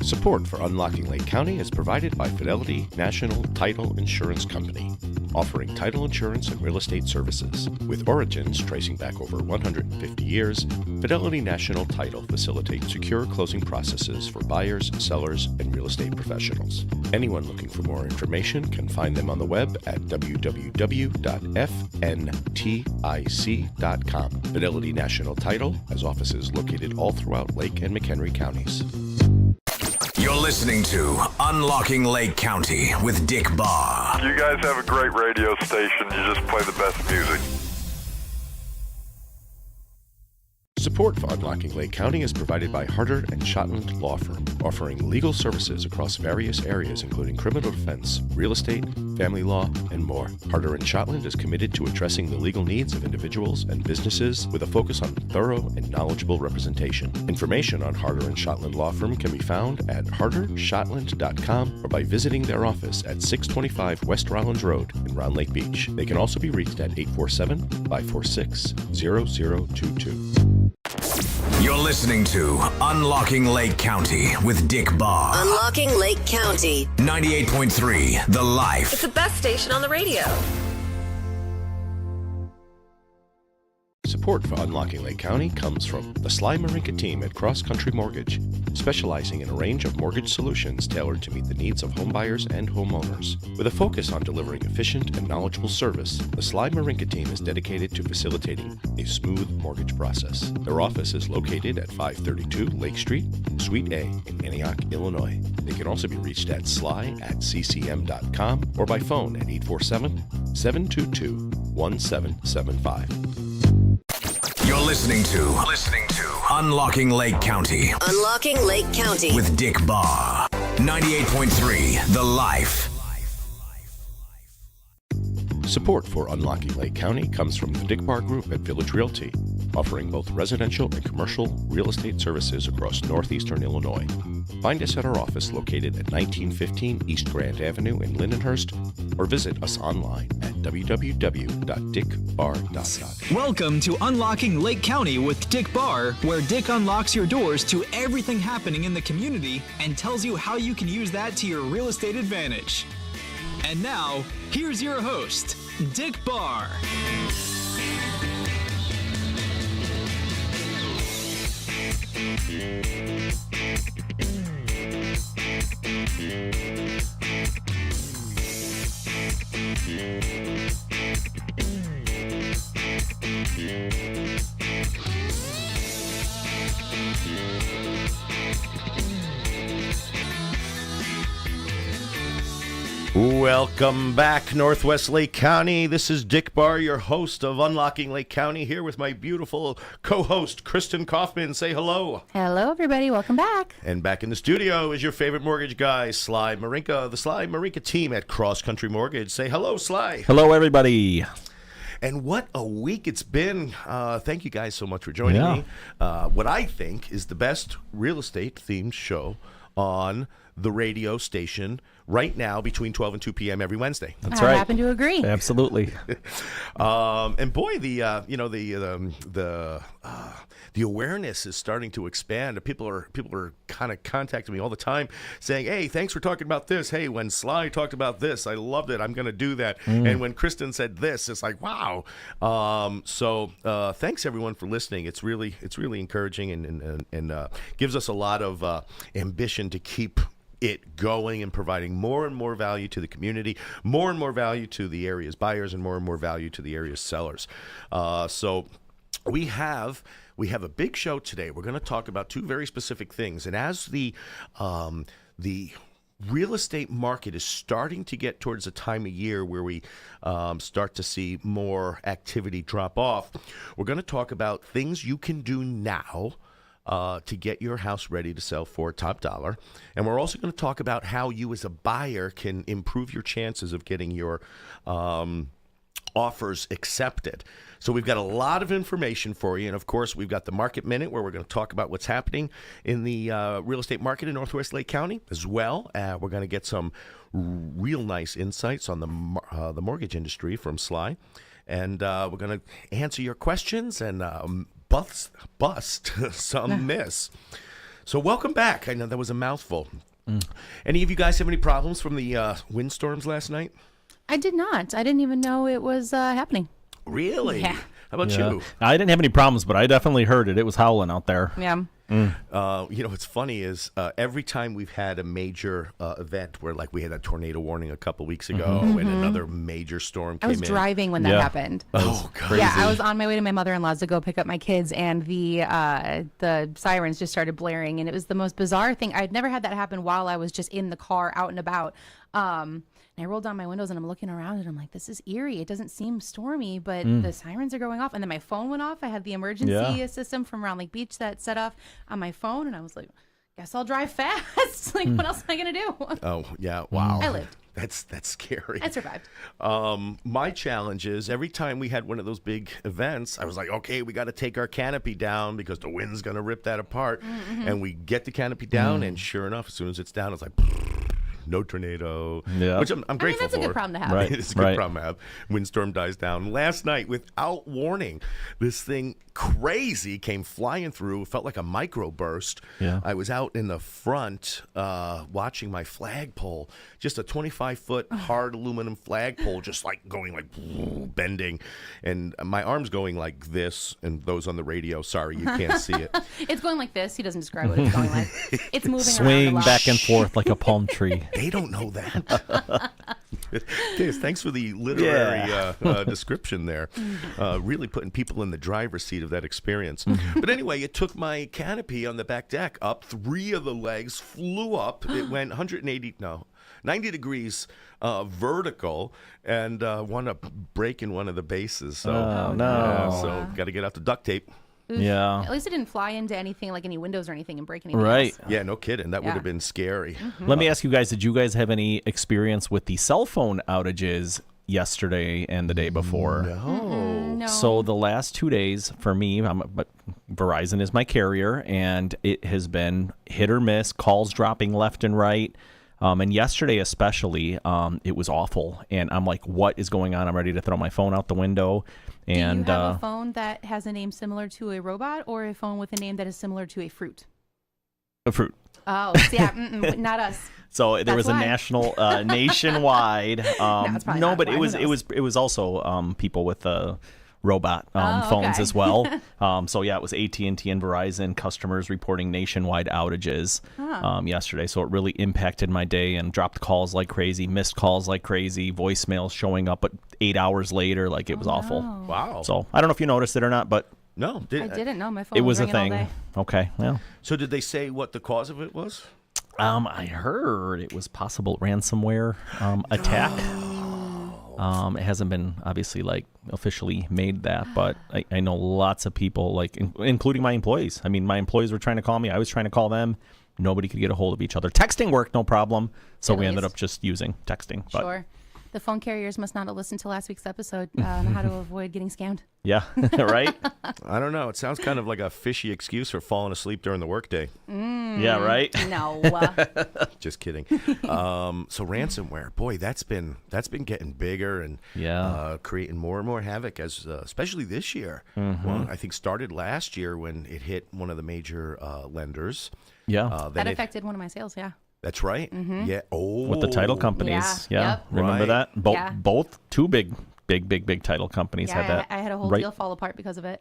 Support for Unlocking Lake County is provided by Fidelity National Title Insurance Company, offering title insurance and real estate services. With origins tracing back over 150 years, Fidelity National Title facilitates secure closing processes for buyers, sellers, and real estate professionals. Anyone looking for more information can find them on the web at www.fntic.com. Fidelity National Title has offices located all throughout Lake and McHenry counties. You're listening to Unlocking Lake County with Dick Barr. You guys have a great radio station. You just play the best music. Support for Unlocking Lake County is provided by Harder and Shotland Law Firm, offering legal services across various areas including criminal defense, real estate, family law, and more. Harder and Shotland is committed to addressing the legal needs of individuals and businesses with a focus on thorough and knowledgeable representation. Information on Harder and Shotland Law Firm can be found at hardershotland.com or by visiting their office at 625 West Rollins Road in Round Lake Beach. They can also be reached at 847-546-0022. You're listening to Unlocking Lake County with Dick Barr. Unlocking Lake County. 98.3 The Life. It's the best station on the radio. Support for Unlocking Lake County comes from the Sly Marinca Team at Cross Country Mortgage, specializing in a range of mortgage solutions tailored to meet the needs of homebuyers and homeowners. With a focus on delivering efficient and knowledgeable service, the Sly Marinca Team is dedicated to facilitating a smooth mortgage process. Their office is located at 532 Lake Street, Suite A in Antioch, Illinois. They can also be reached at sly@ccm.com or by phone at 847-722-1775. You're listening to Unlocking Lake County Unlocking Lake County with Dick Barr. 98.3 The Life. Support for Unlocking Lake County comes from the Dick Barr Group at Village Realty, offering both residential and commercial real estate services across northeastern Illinois. Find us at our office located at 1915 East Grand Avenue in Lindenhurst, or visit us online at www.dickbarr.com. Welcome to Unlocking Lake County with Dick Barr, where Dick unlocks your doors to everything happening in the community and tells you how you can use that to your real estate advantage. And now, here's your host, Dick Barr. Welcome back, Northwest Lake County. This is Dick Barr, your host of Unlocking Lake County, here with my beautiful co-host, Kristen Kaufman. Say hello. Hello, everybody. Welcome back. And back in the studio is your favorite mortgage guy, Sly Marinca, the Sly Marinca Team at Cross Country Mortgage. Say hello, Sly. Hello, everybody. And what a week it's been. Thank you guys so much for joining me. What I think is the best real estate-themed show on the radio station right now between 12 and 2 p.m. every Wednesday. That's right. I happen to agree. Absolutely. And boy, the awareness is starting to expand. People are kind of contacting me all the time saying, "Hey, thanks for talking about this. Hey, when Sly talked about this, I loved it. I'm going to do that." And when Kristen said this, it's like, wow. So thanks everyone for listening. It's really encouraging and gives us a lot of ambition to keep it going and providing more and more value to the community, more and more value to the area's buyers, and more value to the area's sellers. So we have a big show today. We're going to talk about two very specific things. And as the real estate market is starting to get towards a time of year where we start to see more activity drop off, we're going to talk about things you can do now to get your house ready to sell for top dollar. And we're also going to talk about how you as a buyer can improve your chances of getting your offers accepted. So we've got a lot of information for you. And of course, we've got the Market Minute where we're going to talk about what's happening in the real estate market in Northwest Lake County as well. We're going to get some real nice insights on the mortgage industry from Sly. And we're going to answer your questions and bust some myths. So welcome back. I know that was a mouthful. Any of you guys have any problems from the windstorms last night? I did not. I didn't even know it was happening. Really? Yeah. How about you? I didn't have any problems, but I definitely heard it. It was howling out there. Yeah. What's funny is every time we've had a major event where, like, we had a tornado warning a couple weeks ago and another major storm came I was in. driving when that happened. Oh, God. Yeah, I was on my way to my mother-in-law's to go pick up my kids, and the sirens just started blaring, and it was the most bizarre thing. I'd never had that happen while I was just in the car, out and about. And I rolled down my windows, and I'm looking around, and I'm like, this is eerie. It doesn't seem stormy, but the sirens are going off. And then my phone went off. I had the emergency system from Round Lake Beach that set off on my phone, and I was like, guess I'll drive fast. Like, what else am I going to do? Oh, yeah. Wow. I lived. That's scary. I survived. My challenge is every time we had one of those big events, I was like, okay, we got to take our canopy down because the wind's going to rip that apart. And we get the canopy down, and sure enough, as soon as it's down, it's like... no tornado, which I'm grateful that's for. a good problem to have. Right. It's a good problem to have. Windstorm dies down. Last night, without warning, this thing crazy came flying through. It felt like a microburst. Yeah. I was out in the front watching my flagpole, just a 25-foot hard aluminum flagpole, just like going like bending. And my arm's going like this, and those on the radio, sorry, you can't see it. It's going like this. He doesn't describe what it's going like. It's moving around a Swing lot. back and forth like a palm tree. They don't know that. Yes, thanks for the literary description there. Really putting people in the driver's seat of that experience. But anyway, it took my canopy on the back deck up. 3 of the legs flew up. It went 90 degrees vertical, and wound up breaking one of the bases. So, Oh, no. so got to get out the duct tape. Oof. Yeah. At least it didn't fly into anything, like any windows or anything, and break anything Right. else. Yeah, no kidding. That would have been scary. Let me ask you guys, did you guys have any experience with the cell phone outages yesterday and the day before? No. So the last 2 days for me, but Verizon is my carrier, and it has been hit or miss, calls dropping left and right. And yesterday especially, it was awful. And I'm like, what is going on? I'm ready to throw my phone out the window. And Do you have a phone that has a name similar to a robot, or a phone with a name that is similar to a fruit? a fruit. Oh, yeah, not us. So there was a why. national, nationwide. it's probably No, not but why. it was Who knows? it was also people with robot phones okay. as well. So yeah, it was AT&T and Verizon customers reporting nationwide outages yesterday. So it really impacted my day and dropped calls like crazy, missed calls like crazy, voicemails showing up, but 8 hours later, like it was awful. no. Wow. So I don't know if you noticed it or not, but No, I didn't know. My phone it was a ringing all thing. day. Okay, well. So did they say what the cause of it was? I heard it was possible ransomware attack. It hasn't been obviously like officially made that, but I know lots of people, like including my employees. I mean, my employees were trying to call me. I was trying to call them. Nobody could get a hold of each other. Texting worked, no problem. So At we ended least. up just using texting. But Sure. The phone carriers must not have listened to last week's episode on how to avoid getting scammed. yeah, right? I don't know. It sounds kind of like a fishy excuse for falling asleep during the workday. Yeah, right? No. Just kidding. So ransomware, boy, that's been getting bigger and creating more and more havoc, as especially this year. Well, I think started last year when it hit one of the major lenders. Yeah. That affected one of my sales, yeah. That's right. Yeah. Oh, With the title companies. Yeah. Yeah. Yep. Remember Right. that? Yeah. Both two big title companies Yeah, had that. I had a whole right. deal fall apart because of it.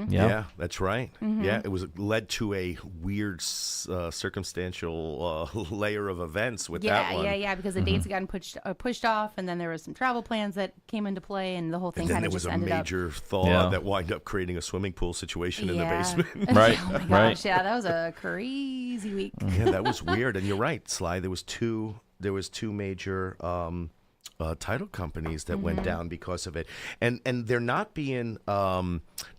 Yeah, that's right. Yeah, it was led to a weird circumstantial layer of events with that one. Yeah, because the dates had gotten pushed off, and then there was some travel plans that came into play, and the whole thing And then kind there of was just a ended up. major thaw Yeah. that wound up creating a swimming pool situation in the basement. Right, Oh my gosh, right. yeah, that was a crazy week. Yeah, that was weird. And you're right, Sly. There was two major title companies that went down because of it, and they're not being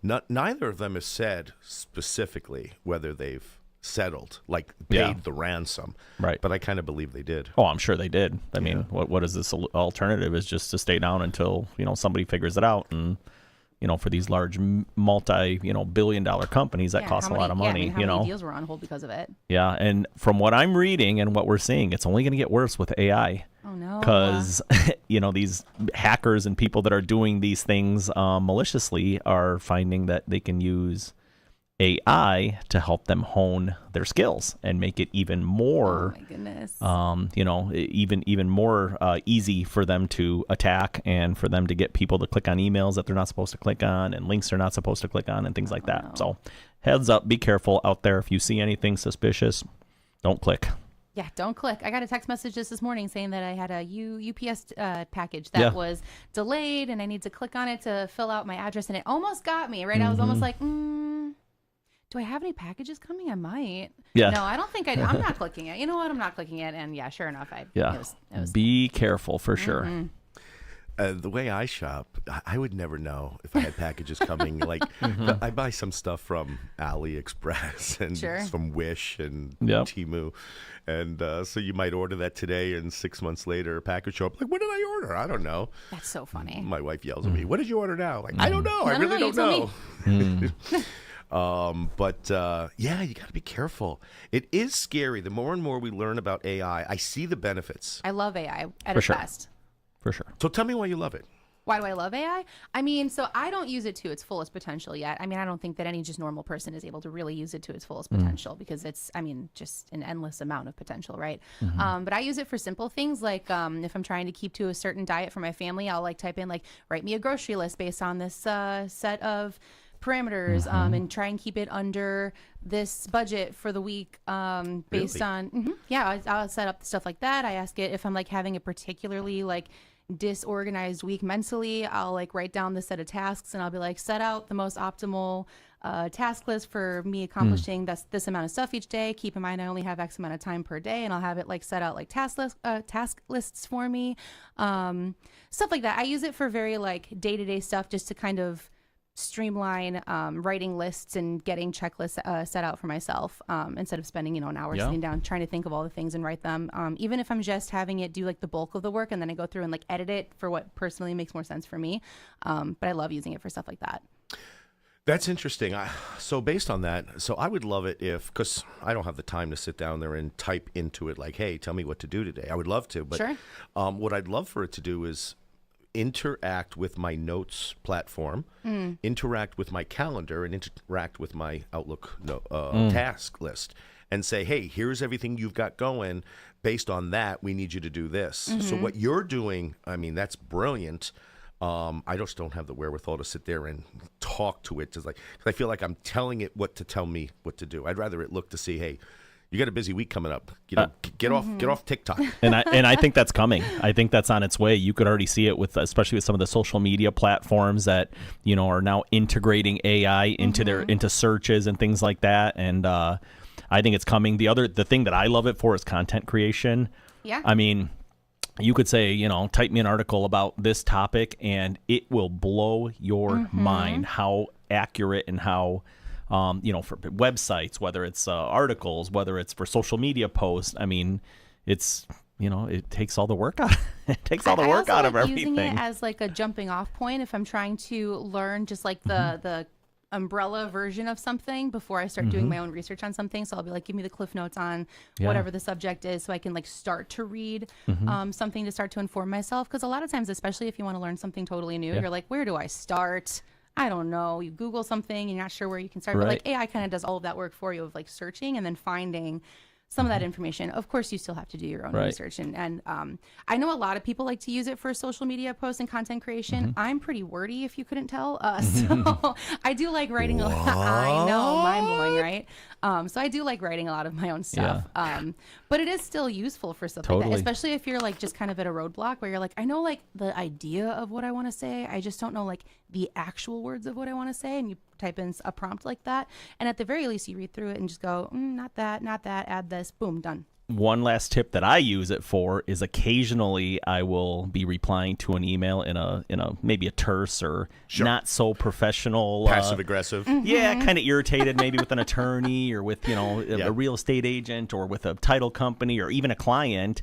neither of them has said specifically whether they've settled, like paid the ransom. Right. But I kind of believe they did. Oh, I'm sure they did. I mean, what is this alternative? Is just to stay down until somebody figures it out. And for these large multi-billion-dollar companies, that costs a lot of money. Yeah, I mean, how many deals were on hold because of it? Yeah, and from what I'm reading and what we're seeing, it's only going to get worse with AI. Oh no! Because these hackers and people that are doing these things maliciously are finding that they can use AI to help them hone their skills and make it even more, Oh my goodness. even more easy for them to attack and for them to get people to click on emails that they're not supposed to click on and links they're not supposed to click on and things like that. No. So heads up, be careful out there. If you see anything suspicious, don't click. Yeah, don't click. I got a text message just this morning saying that I had a UPS package that was delayed and I need to click on it to fill out my address, and it almost got me, right? I was almost like, do I have any packages coming? I might. Yeah. No, I don't think I'm not clicking it. You know what? I'm not clicking it. And yeah, sure enough, it was Be careful for sure. The way I shop, I would never know if I had packages coming. Like, I buy some stuff from AliExpress and from Wish and Temu. And so you might order that today, and 6 months later, a package show up. Like, what did I order? I don't know. That's so funny. My wife yells at me, what did you order now? Like, I don't know. I really don't know. Yeah, you got to be careful. It is scary. The more and more we learn about AI, I see the benefits. I love AI at For its sure. best. For sure. So tell me why you love it. Why do I love AI? I mean, so I don't use it to its fullest potential yet. I mean, I don't think that any just normal person is able to really use it to its fullest potential because it's, I mean, just an endless amount of potential, right? But I use it for simple things like if I'm trying to keep to a certain diet for my family, I'll like type in like, write me a grocery list based on this set of parameters and try and keep it under this budget for the week based on, I'll set up stuff like that. I ask it if I'm like having a particularly like disorganized week mentally, I'll like write down the set of tasks and I'll be like, set out the most optimal task list for me accomplishing this amount of stuff each day. Keep in mind I only have X amount of time per day, and I'll have it like set out like task lists for me, stuff like that. I use it for very like day-to-day stuff just to kind of streamline writing lists and getting checklists set out for myself instead of spending an hour sitting down trying to think of all the things and write them, even if I'm just having it do like the bulk of the work and then I go through and like edit it for what personally makes more sense for me, but I love using it for stuff like that. That's interesting. So based on that, so I would love it if, because I don't have the time to sit down there and type into it like, hey, tell me what to do today. I would love to, but what I'd love for it to do is interact with my notes platform, interact with my calendar, and interact with my Outlook task list, and say, hey, here's everything you've got going. Based on that, we need you to do this. So what you're doing, I mean, that's brilliant. I just don't have the wherewithal to sit there and talk to it. Just like, 'cause I feel like I'm telling it what to tell me what to do. I'd rather it look to see, hey, you got a busy week coming up. You know, get off TikTok. And I think that's coming. I think that's on its way. You could already see it with, especially with some of the social media platforms that are now integrating AI into into searches and things like that. And I think it's coming. The thing that I love it for is content creation. Yeah. I mean, you could say, type me an article about this topic, and it will blow your mind how accurate and how. For websites, whether it's articles, whether it's for social media posts. I mean, it's, it takes all the work out. It takes all the work out of everything. Using it as like a jumping off point if I'm trying to learn just like the umbrella version of something before I start doing my own research on something. So I'll be like, give me the cliff notes on whatever the subject is so I can like start to read something to start to inform myself. Because a lot of times, especially if you want to learn something totally new, you're like, where do I start? I don't know. You Google something, you're not sure where you can start. But like AI kind of does all of that work for you of like searching and then finding some of that information. Of course, you still have to do your own research. And I know a lot of people like to use it for social media posts and content creation. I'm pretty wordy, if you couldn't tell. So I do like writing a lot. I know, mind-blowing, right? So I do like writing a lot of my own stuff. But it is still useful for stuff like that, especially if you're like just kind of at a roadblock where you're like, I know like the idea of what I want to say. I just don't know like the actual words of what I want to say. And you type in a prompt like that. And at the very least, you read through it and just go, not that, add this, boom, done. One last tip that I use it for is occasionally I will be replying to an email in a maybe a terse or not so professional, passive aggressive. Yeah, kind of irritated maybe with an attorney or with a real estate agent or with a title company or even a client.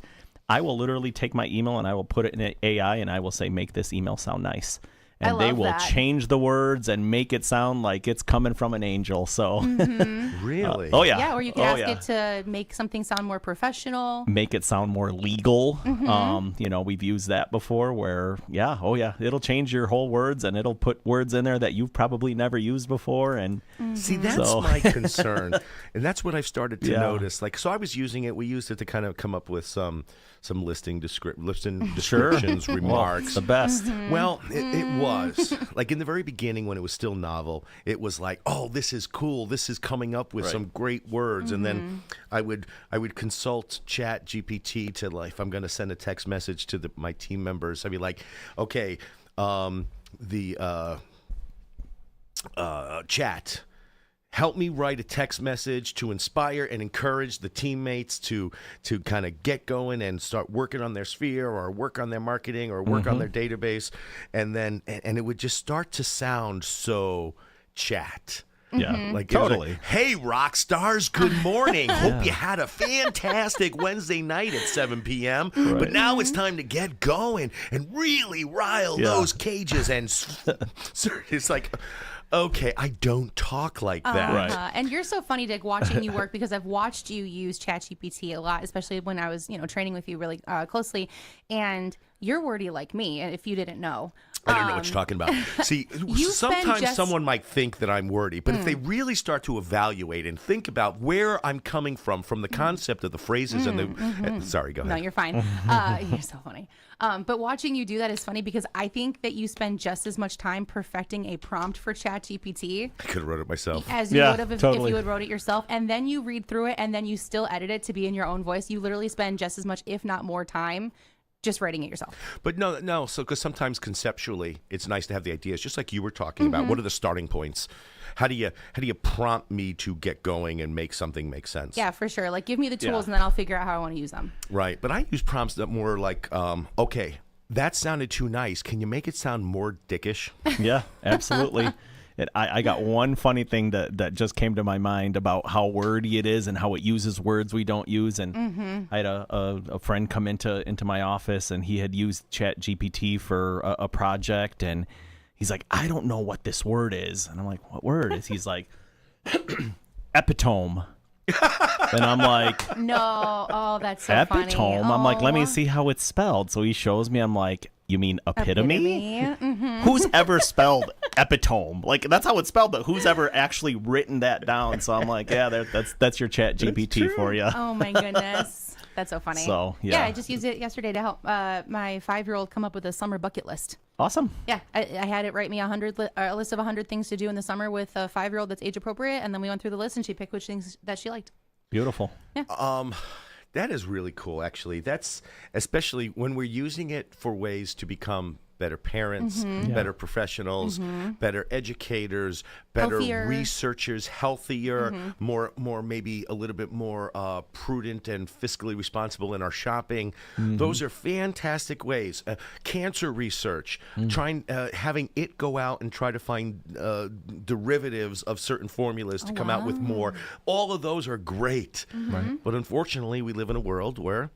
I will literally take my email and I will put it in AI and I will say, make this email sound nice. I and they love will that. change the words and make it sound like it's coming from an angel. So, Really? oh yeah, Yeah, or you can ask it to make something sound more professional. make it sound more legal. We've used that before where, it'll change your whole words and it'll put words in there that you've probably never used before. And See, that's So- my concern, and that's what I've started to Yeah. notice. Like, so I was using it. We used it to kind of come up with some listing descriptions, remarks. the best. Well, it was like in the very beginning when it was still novel. It was like, oh, this is cool. This is coming up with some great words, and then I would consult Chat GPT to, like, if I'm going to send a text message to my team members, I'd be like, okay, chat. Help me write a text message to inspire and encourage the teammates to kind of get going and start working on their sphere or work on their marketing or work on their database. And then and it would just start to sound so chat. Yeah, Like, it was totally. like, hey, rock stars, good morning. Hope you had a fantastic Wednesday night at 7 p.m. But now it's time to get going and really rile those cages. And it's like, okay, I don't talk like that. Right. And you're so funny, Dick, watching you work, because I've watched you use ChatGPT a lot, especially when I was, training with you really closely. And you're wordy like me, if you didn't know. I don't know what you're talking about. See, you sometimes spend someone might think that I'm wordy, but if they really start to evaluate and think about where I'm coming from the concept of the phrases and the... sorry, go ahead. No, you're fine. You're so funny. But watching you do that is funny because I think that you spend just as much time perfecting a prompt for ChatGPT I could have wrote it myself. as you Yeah, would have if totally. you had wrote it yourself. And then you read through it and then you still edit it to be in your own voice. You literally spend just as much, if not more time, just writing it yourself. But no. So, because sometimes conceptually, it's nice to have the ideas, just like you were talking about. What are the starting points? How do you prompt me to get going and make something make sense? Yeah, for sure. Like, give me the tools and then I'll figure out how I want to use them. Right. But I use prompts that more like, okay, that sounded too nice. Can you make it sound more dickish? Yeah, absolutely. And I got one funny thing that just came to my mind about how wordy it is and how it uses words we don't use. And I had a friend come into my office, and he had used Chat GPT for a project, and he's like, I don't know what this word is. And I'm like, what word is? He's like, epitome. And I'm like, No. Oh, that's so epitome? funny. I'm like, let me Oh. see how it's spelled. So he shows me. I'm like, you mean epitome? Mm-hmm. Who's ever spelled epitome? Like, that's how it's spelled, but who's ever actually written that down? So I'm like, yeah, that's your Chat GPT for you. Oh my goodness. That's so funny. So, yeah. I just used it yesterday to help my 5-year-old come up with a summer bucket list. Awesome. Yeah, I had it write me a list of 100 things to do in the summer with a 5-year-old that's age appropriate, and then we went through the list and she picked which things that she liked. Beautiful. That is really cool, actually. That's especially when we're using it for ways to become better parents, better professionals, better educators, better Healthier. researchers, healthier, more maybe a little bit more prudent and fiscally responsible in our shopping. Those are fantastic ways. Cancer research, having it go out and try to find derivatives of certain formulas to come out with more. All of those are great. Right. But unfortunately, we live in a world where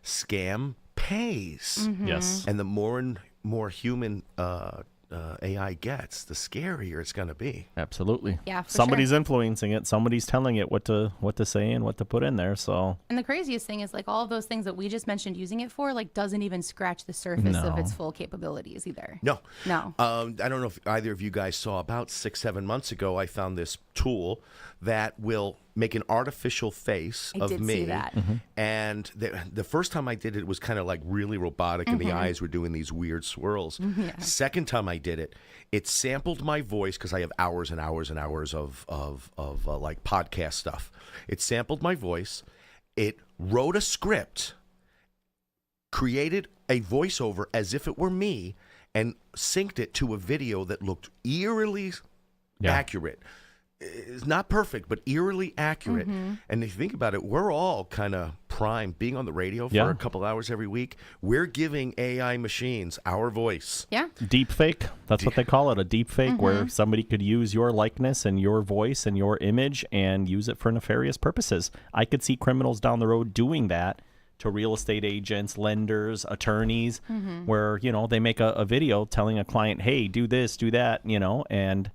scam pays. Yes. And the more and more human AI gets, the scarier it's going to be. Absolutely. Yeah, for Somebody's sure. influencing it. Somebody's telling it what to say and what to put in there. So And the craziest thing is, like, all of those things that we just mentioned using it for, like, doesn't even scratch the surface of its full capabilities either. No. No. I don't know if either of you guys saw, about 6-7 months ago, I found this tool that will make an artificial face I of did me. see that. And the first time I did it was kind of like really robotic, and the eyes were doing these weird swirls. Second time I did it, it sampled my voice, because I have hours and hours and hours of like podcast stuff. It sampled my voice. It wrote a script, created a voiceover as if it were me, and synced it to a video that looked eerily accurate. It's not perfect, but eerily accurate. And if you think about it, we're all kind of primed. Being on the radio for a couple hours every week, we're giving AI machines our voice. Yeah. deep fake. That's what they call it, a deep fake, where somebody could use your likeness and your voice and your image and use it for nefarious purposes. I could see criminals down the road doing that to real estate agents, lenders, attorneys, where, they make a video telling a client, hey, do this, do that, and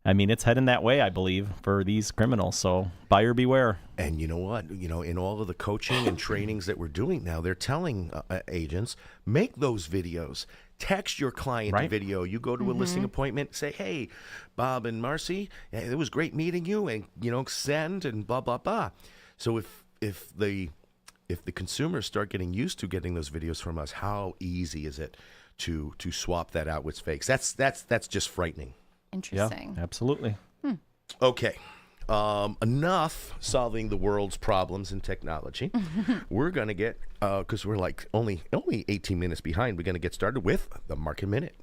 I mean, it's heading that way, I believe, for these criminals. So buyer beware. And you know what? In all of the coaching and trainings that we're doing now, they're telling agents, make those videos. Text your client a video. You go to a listing appointment, say, hey, Bob and Marcy, it was great meeting you, and, send and blah, blah, blah. So if the consumers start getting used to getting those videos from us, how easy is it to swap that out with fakes? That's just frightening. Interesting. Yeah, absolutely. Okay. Enough solving the world's problems in technology. We're going to get, because we're like only 18 minutes behind, we're going to get started with the Market Minute.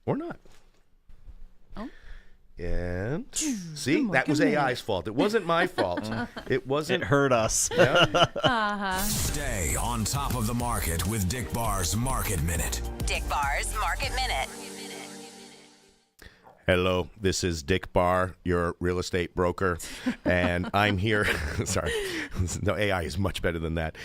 Or not. Oh. And see, that was AI's fault. It wasn't my fault. It wasn't. It hurt us. Yeah. Stay on top of the market with Dick Barr's Market Minute. Dick Barr's Market Minute. Hello, this is Dick Barr, your real estate broker, and I'm here. Sorry, no, AI is much better than that.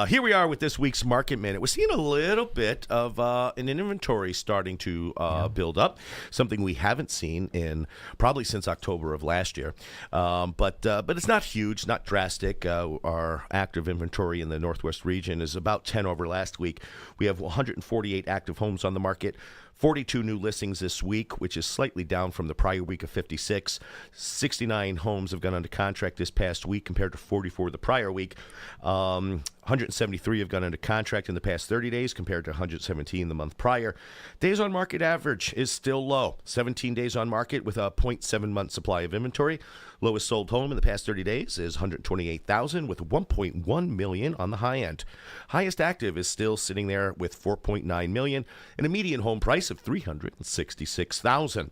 Here we are with this week's Market Minute. We're seeing a little bit of an inventory starting to build up, something we haven't seen in probably since October of last year. But it's not huge, not drastic. Our active inventory in the Northwest region is about 10 over last week. We have 148 active homes on the market. 42 new listings this week, which is slightly down from the prior week of 56. 69 homes have gone under contract this past week compared to 44 the prior week. 173 have gone under contract in the past 30 days compared to 117 the month prior. Days on market average is still low. 17 days on market with a 0.7 month supply of inventory. Lowest sold home in the past 30 days is 128,000 with 1.1 million on the high end. Highest active is still sitting there with 4.9 million and a median home price of 366,000.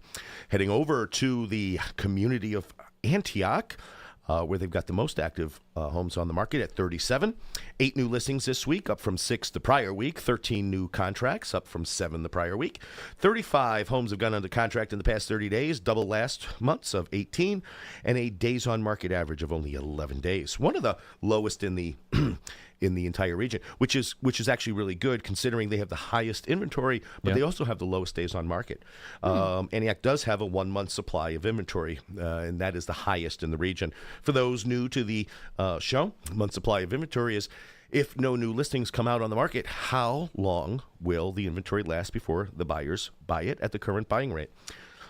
Heading over to the community of Antioch, where they've got the most active homes on the market at 37. 8 new listings this week, up from 6 the prior week. 13 new contracts, up from 7 the prior week. 35 homes have gone under contract in the past 30 days, double last month's of 18, and a days on market average of only 11 days. One of the lowest in the in the entire region, which is actually really good considering they have the highest inventory, but they also have the lowest days on market. Antioch does have a 1 month supply of inventory, and that is the highest in the region. For those new to the show, month supply of inventory is if no new listings come out on the market, how long will the inventory last before the buyers buy it at the current buying rate?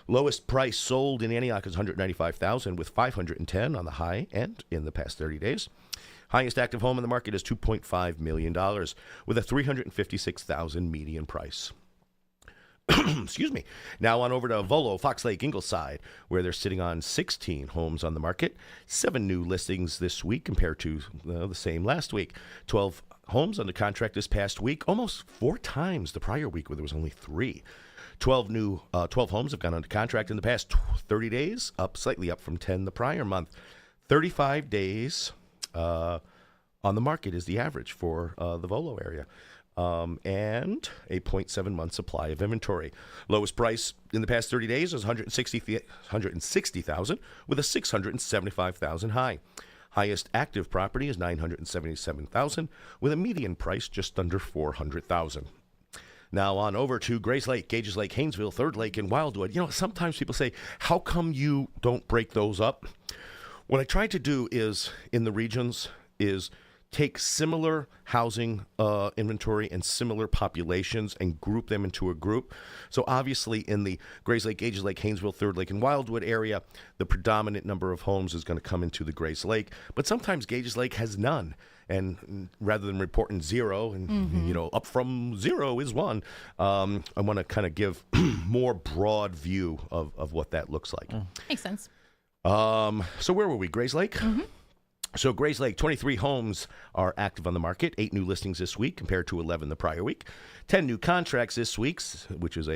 Lowest price sold in Antioch is $195,000 with $510 on the high end in the past 30 days. Highest active home in the market is $2.5 million with a $356,000 median price. Excuse me. Now on over to Volo, Fox Lake, Ingleside, where they're sitting on 16 homes on the market. 7 new listings this week compared to the same last week. 12 homes under contract this past week, almost 4 times the prior week where there was only 3. 12 homes have gone under contract in the past 30 days, slightly up from 10 the prior month. 35 days on the market is the average for the Volo area. And a 0.7 month supply of inventory. Lowest price in the past 30 days is $160,000 with a $675,000 high. Highest active property is $977,000 with a median price just under $400,000. Now on over to Grace Lake, Gages Lake, Haynesville, Third Lake, and Wildwood. Sometimes people say, how come you don't break those up? What I try to do is, in the regions, is take similar housing inventory and similar populations and group them into a group. So obviously in the Grace Lake, Gages Lake, Haynesville, Third Lake, and Wildwood area, the predominant number of homes is going to come into the Grace Lake. But sometimes Gages Lake has none. And rather than reporting 0 and, up from 0 is 1, I want to kind of give more broad view of what that looks like. Makes sense. So where were we? Grace Lake? So Grace Lake, 23 homes are active on the market, 8 new listings this week compared to 11 the prior week. 10 new contracts this week, which is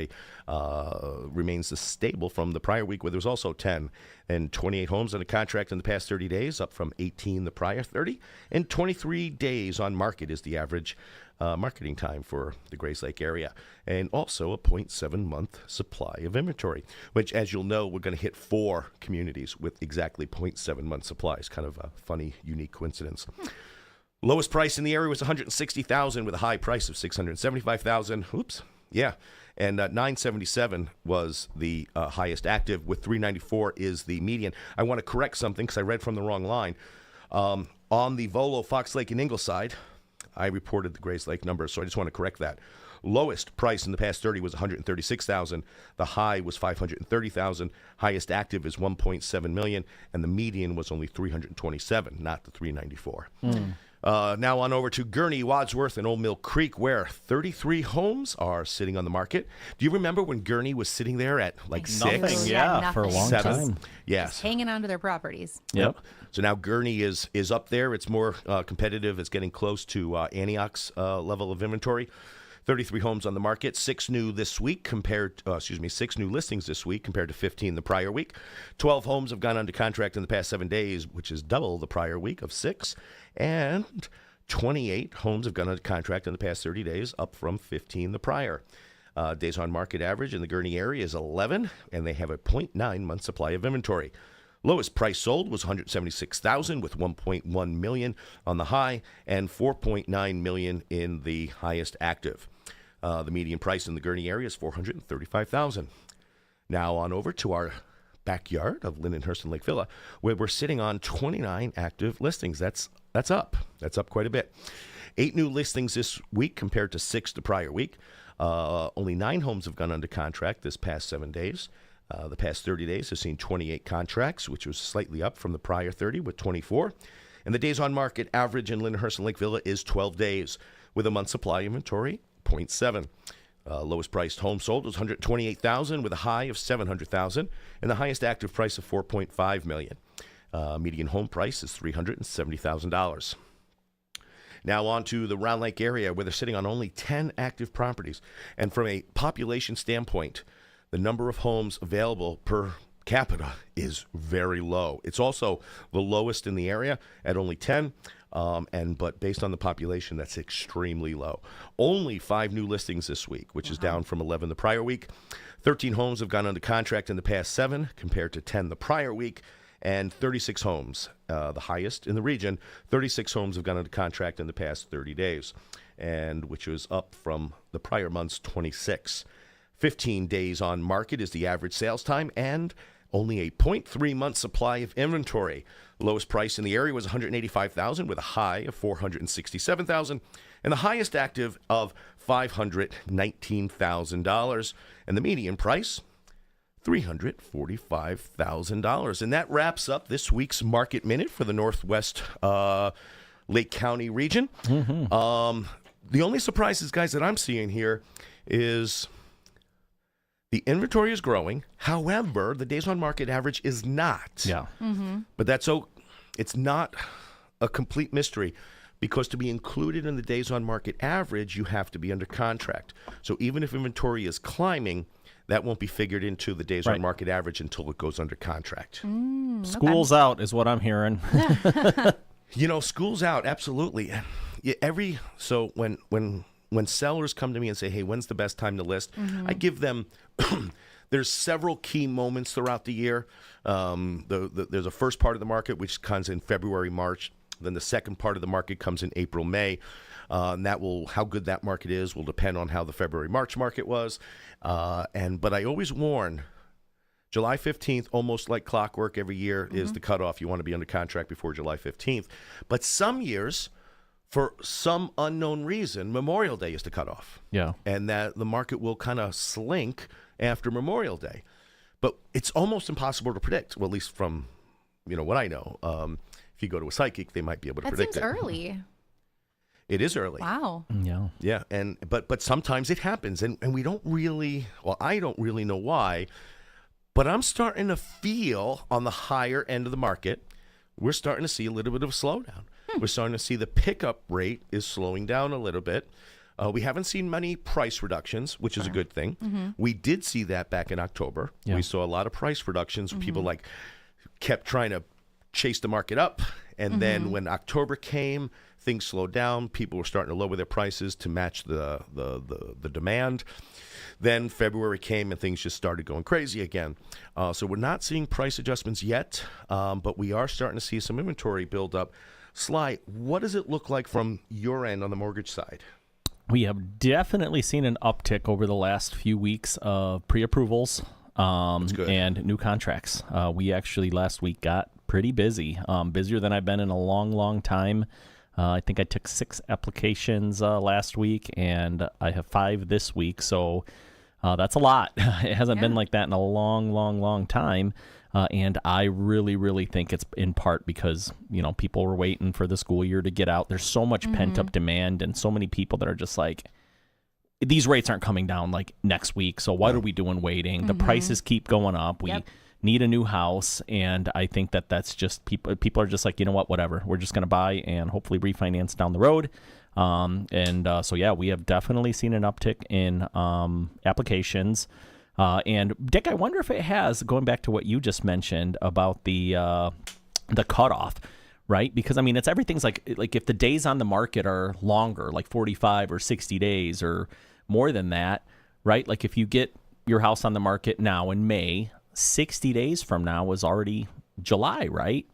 remains stable from the prior week where there was also 10. And 28 homes on a contract in the past 30 days, up from 18 the prior 30. And 23 days on market is the average marketing time for the Grace Lake area. And also a 0.7 month supply of inventory, which, as you'll know, we're going to hit 4 communities with exactly 0.7 month supplies. Kind of a funny, unique coincidence. Lowest price in the area was $160,000 with a high price of $675,000. Oops. Yeah. And 977 was the highest active, with 394 is the median. I want to correct something because I read from the wrong line. On the Volo, Fox Lake, and Ingleside, I reported the Grays Lake numbers, so I just want to correct that. Lowest price in the past 30 was $136,000. The high was $530,000. Highest active is $1.7 million, and the median was only $327, not the $394. Now on over to Gurnee, Wadsworth, and Old Mill Creek, where 33 homes are sitting on the market. Do you remember when Gurnee was sitting there at like Nothing, 6? yeah, for a long Seven? time. Yes. Hanging on to their properties. Yep. So now Gurnee is up there. It's more competitive. It's getting close to Antioch's level of inventory. 33 homes on the market, 6 new listings this week compared to 15 the prior week. 12 homes have gone under contract in the past 7 days, which is double the prior week of 6. And 28 homes have gone under contract in the past 30 days, up from 15 the prior. Days on market average in the Gurnee area is 11, and they have a 0.9 month supply of inventory. Lowest price sold was $176,000 with $1.1 million on the high and $4.9 million in the highest active. The median price in the Gurnee area is $435,000. Now on over to our backyard of Lindenhurst and Lake Villa, where we're sitting on 29 active listings. That's up. That's up quite a bit. 8 new listings this week compared to 6 the prior week. Only 9 homes have gone under contract this past 7 days. The past 30 days have seen 28 contracts, which was slightly up from the prior 30 with 24. And the days on market average in Lindenhurst and Lake Villa is 12 days, with a month supply inventory 0.7. Lowest priced home sold was $128,000 with a high of $700,000 and the highest active price of $4.5 million. Median home price is $370,000. Now on to the Round Lake area, where they're sitting on only 10 active properties. And from a population standpoint, the number of homes available per capita is very low. It's also the lowest in the area at only 10. But based on the population, that's extremely low. Only 5 new listings this week, which is down from 11 the prior week. 13 homes have gone under contract in the past 7 compared to 10 the prior week. And 36 homes, the highest in the region, 36 homes have gone under contract in the past 30 days, and which was up from the prior month's 26. 15 days on market is the average sales time, and only a 0.3 month supply of inventory. Lowest price in the area was $185,000 with a high of $467,000 and the highest active of $519,000, and the median price $345,000. And that wraps up this week's Market Minute for the Northwest Lake County region. The only surprises, guys, that I'm seeing here is the inventory is growing. However, the days on market average is not. Yeah. But it's not a complete mystery, because to be included in the days on market average, you have to be under contract. So even if inventory is climbing, that won't be figured into the days on market average until it goes under contract. School's out is what I'm hearing. School's out, absolutely. So when sellers come to me and say, hey, when's the best time to list? I give them, there's several key moments throughout the year. There's a first part of the market, which comes in February, March. Then the second part of the market comes in April, May. And how good that market is will depend on how the February, March market was. But I always warn, July 15th, almost like clockwork every year, is the cutoff. You want to be under contract before July 15th. But some years, for some unknown reason, Memorial Day is the cutoff. Yeah. And that the market will kind of slink after Memorial Day. But it's almost impossible to predict, well, at least from what I know. If you go to a psychic, they might be able to predict it. That seems early. It is early. Wow. Yeah. Yeah. But sometimes it happens, and we don't really, I don't really know why, but I'm starting to feel on the higher end of the market, we're starting to see a little bit of a slowdown. We're starting to see the pickup rate is slowing down a little bit. We haven't seen many price reductions, which is a good thing. We did see that back in October. Yeah. We saw a lot of price reductions. People kept trying to chase the market up, and then when October came, things slowed down. People were starting to lower their prices to match the demand. Then February came and things just started going crazy again. So we're not seeing price adjustments yet, but we are starting to see some inventory build up Sly, what does it look like from your end on the mortgage side? We have definitely seen an uptick over the last few weeks of pre-approvals good. and new contracts. We actually last week got pretty busy, busier than I've been in a long, long time. I think I took 6 applications last week, and I have 5 this week, so that's a lot. It hasn't been like that in a long, long, long time. And I really, really think it's in part because, people were waiting for the school year to get out. There's so much pent-up demand and so many people that are just like, these rates aren't coming down like next week, so what are we doing waiting? The prices keep going up. We need a new house, and I think that's just people are just like, you know what, whatever. We're just going to buy and hopefully refinance down the road. So we have definitely seen an uptick in applications. And Dick, I wonder if it has, going back to what you just mentioned about the cutoff, right? Because it's everything's like if the days on the market are longer, like 45 or 60 days or more than that, right? Like if you get your house on the market now in May, 60 days from now is already July, right?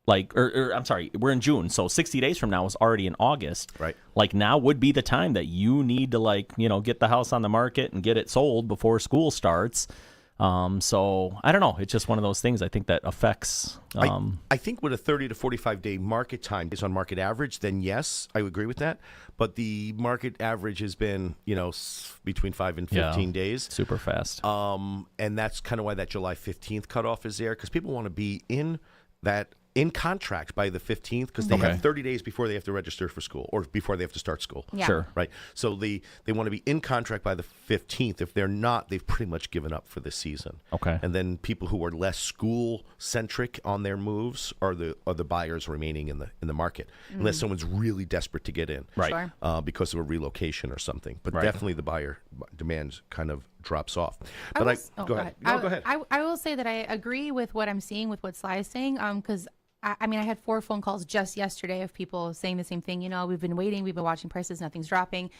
I'm sorry, we're in June, so 60 days from now is already in August. Right. Like now would be the time that you need to get the house on the market and get it sold before school starts. So I don't know. It's just one of those things I think that affects. I think with a 30 to 45 day market time based on market average, then yes, I would agree with that. But the market average has been, between 5 and 15 days. Super fast. And that's kind of why that July 15th cutoff is there, because people want to be in contract by the 15th, because they have 30 days before they have to register for school or before they have to start school. Yeah. Sure. Right. So they want to be in contract by the 15th. If they're not, they've pretty much given up for this season. Okay. And then people who are less school centric on their moves are the buyers remaining in the market, unless someone's really desperate to get in. Right. Sure. Because of a relocation or something. But Right. definitely the buyer demand kind of drops off. But go ahead. No, Go ahead. I will say that I agree with what I'm seeing with what Sly is saying, because I had 4 phone calls just yesterday of people saying the same thing. We've been waiting, we've been watching prices, nothing's dropping.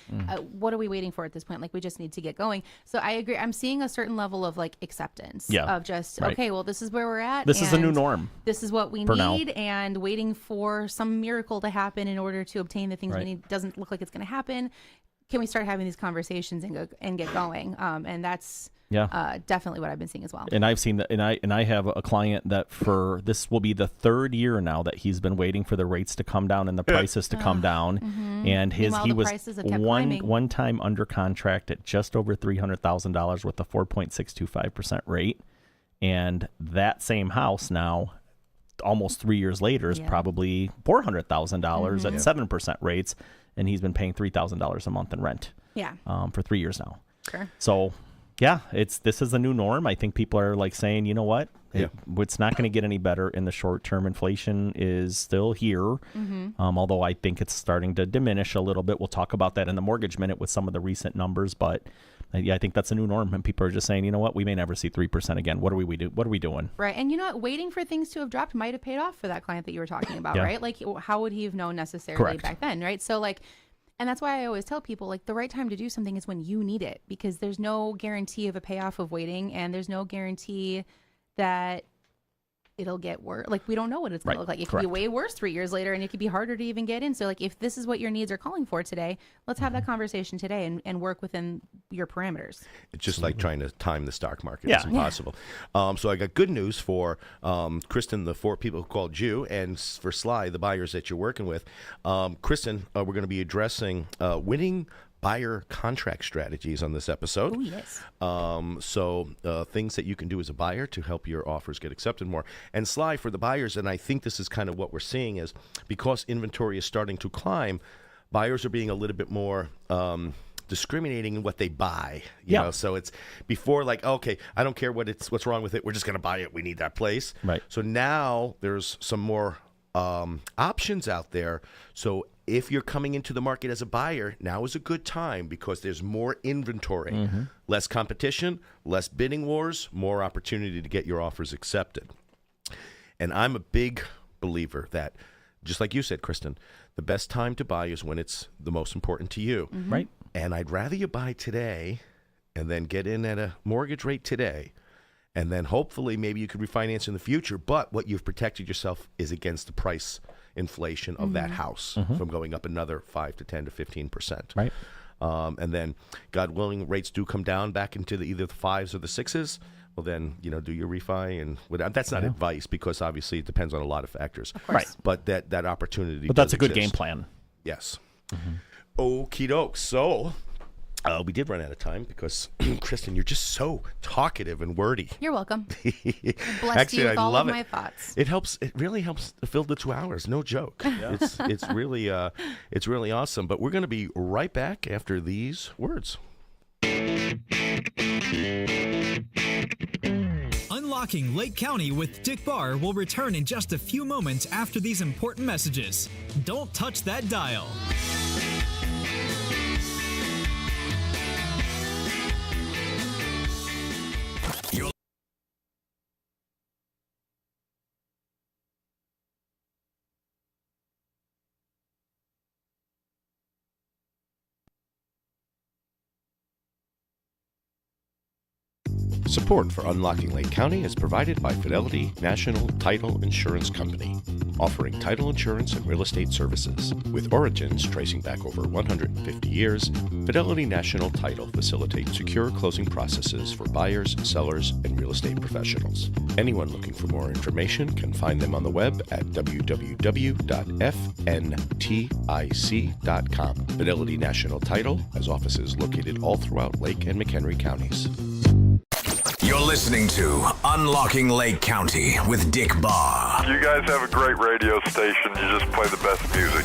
What are we waiting for at this point? Like, we just need to get going. So I agree. I'm seeing a certain level of acceptance of just, okay, well, this is where we're at. This is the new norm. This is what we need, and waiting for some miracle to happen in order to obtain the things we need doesn't look like it's going to happen. Can we start having these conversations and get going? And that's definitely what I've been seeing as well. And I've seen that, and I have a client that for this will be the 3rd year now that he's been waiting for the rates to come down and the prices to come down. And he was one time under contract at just over $300,000 with a 4.625% rate, and that same house now, almost 3 years later, is probably $400,000 at 7% rates, and he's been paying $3,000 a month in rent. For 3 years now. Sure. So. Yeah, this is a new norm. I think people are saying, you know what? It's not going to get any better in the short term. Inflation is still here, although I think it's starting to diminish a little bit. We'll talk about that in the mortgage minute with some of the recent numbers, but I think that's a new norm, and people are just saying, you know what? We may never see 3% again. What are we doing? Right, and waiting for things to have dropped might have paid off for that client that you were talking about, right? Like, how would he have known necessarily back then, right? So and that's why I always tell people, the right time to do something is when you need it, because there's no guarantee of a payoff of waiting, and there's no guarantee that it'll get worse. We don't know what it's going to look like. It could be way worse 3 years later, and it could be harder to even get in. So, if this is what your needs are calling for today, let's have that conversation today and work within your parameters. It's just like trying to time the stock market. It's impossible. So I got good news for Kristen, the 4 people who called you, and for Sly, the buyers that you're working with. Kristen, we're going to be addressing winning buyer contract strategies on this episode. Oh, yes. So things that you can do as a buyer to help your offers get accepted more. And Sly, for the buyers, and I think this is kind of what we're seeing, is because inventory is starting to climb, buyers are being a little bit more discriminating in what they buy. You know? So it's before okay, I don't care what's wrong with it. We're just going to buy it. We need that place. Right. So now there's some more options out there. So if you're coming into the market as a buyer, now is a good time because there's more inventory, less competition, less bidding wars, more opportunity to get your offers accepted. And I'm a big believer that, just like you said, Kristen, the best time to buy is when it's the most important to you. Right. And I'd rather you buy today and then get in at a mortgage rate today. And then hopefully maybe you could refinance in the future. But what you've protected yourself is against the price inflation of that house from going up another 5 to 10 to 15%. Right. And then, God willing, rates do come down back into either the 5s or the 6s. Well, then, do your refi. And that's not advice because obviously it depends on a lot of factors. Of course. Right. But that opportunity But that's a does good game exist. plan. Yes. Okie doke. So we did run out of time because, Kristen, you're just so talkative and wordy. You're welcome. Blessed Actually, you with I all love of it. my thoughts. It helps. It really helps to fill the 2 hours. No joke. It's really awesome. But we're going to be right back after these words. Unlocking Lake County with Dick Barr will return in just a few moments after these important messages. Don't touch that dial. Support for Unlocking Lake County is provided by Fidelity National Title Insurance Company, offering title insurance and real estate services. With origins tracing back over 150 years, Fidelity National Title facilitates secure closing processes for buyers, sellers, and real estate professionals. Anyone looking for more information can find them on the web at www.fntic.com. Fidelity National Title has offices located all throughout Lake and McHenry counties. You're listening to Unlocking Lake County with Dick Barr. You guys have a great radio station. You just play the best music.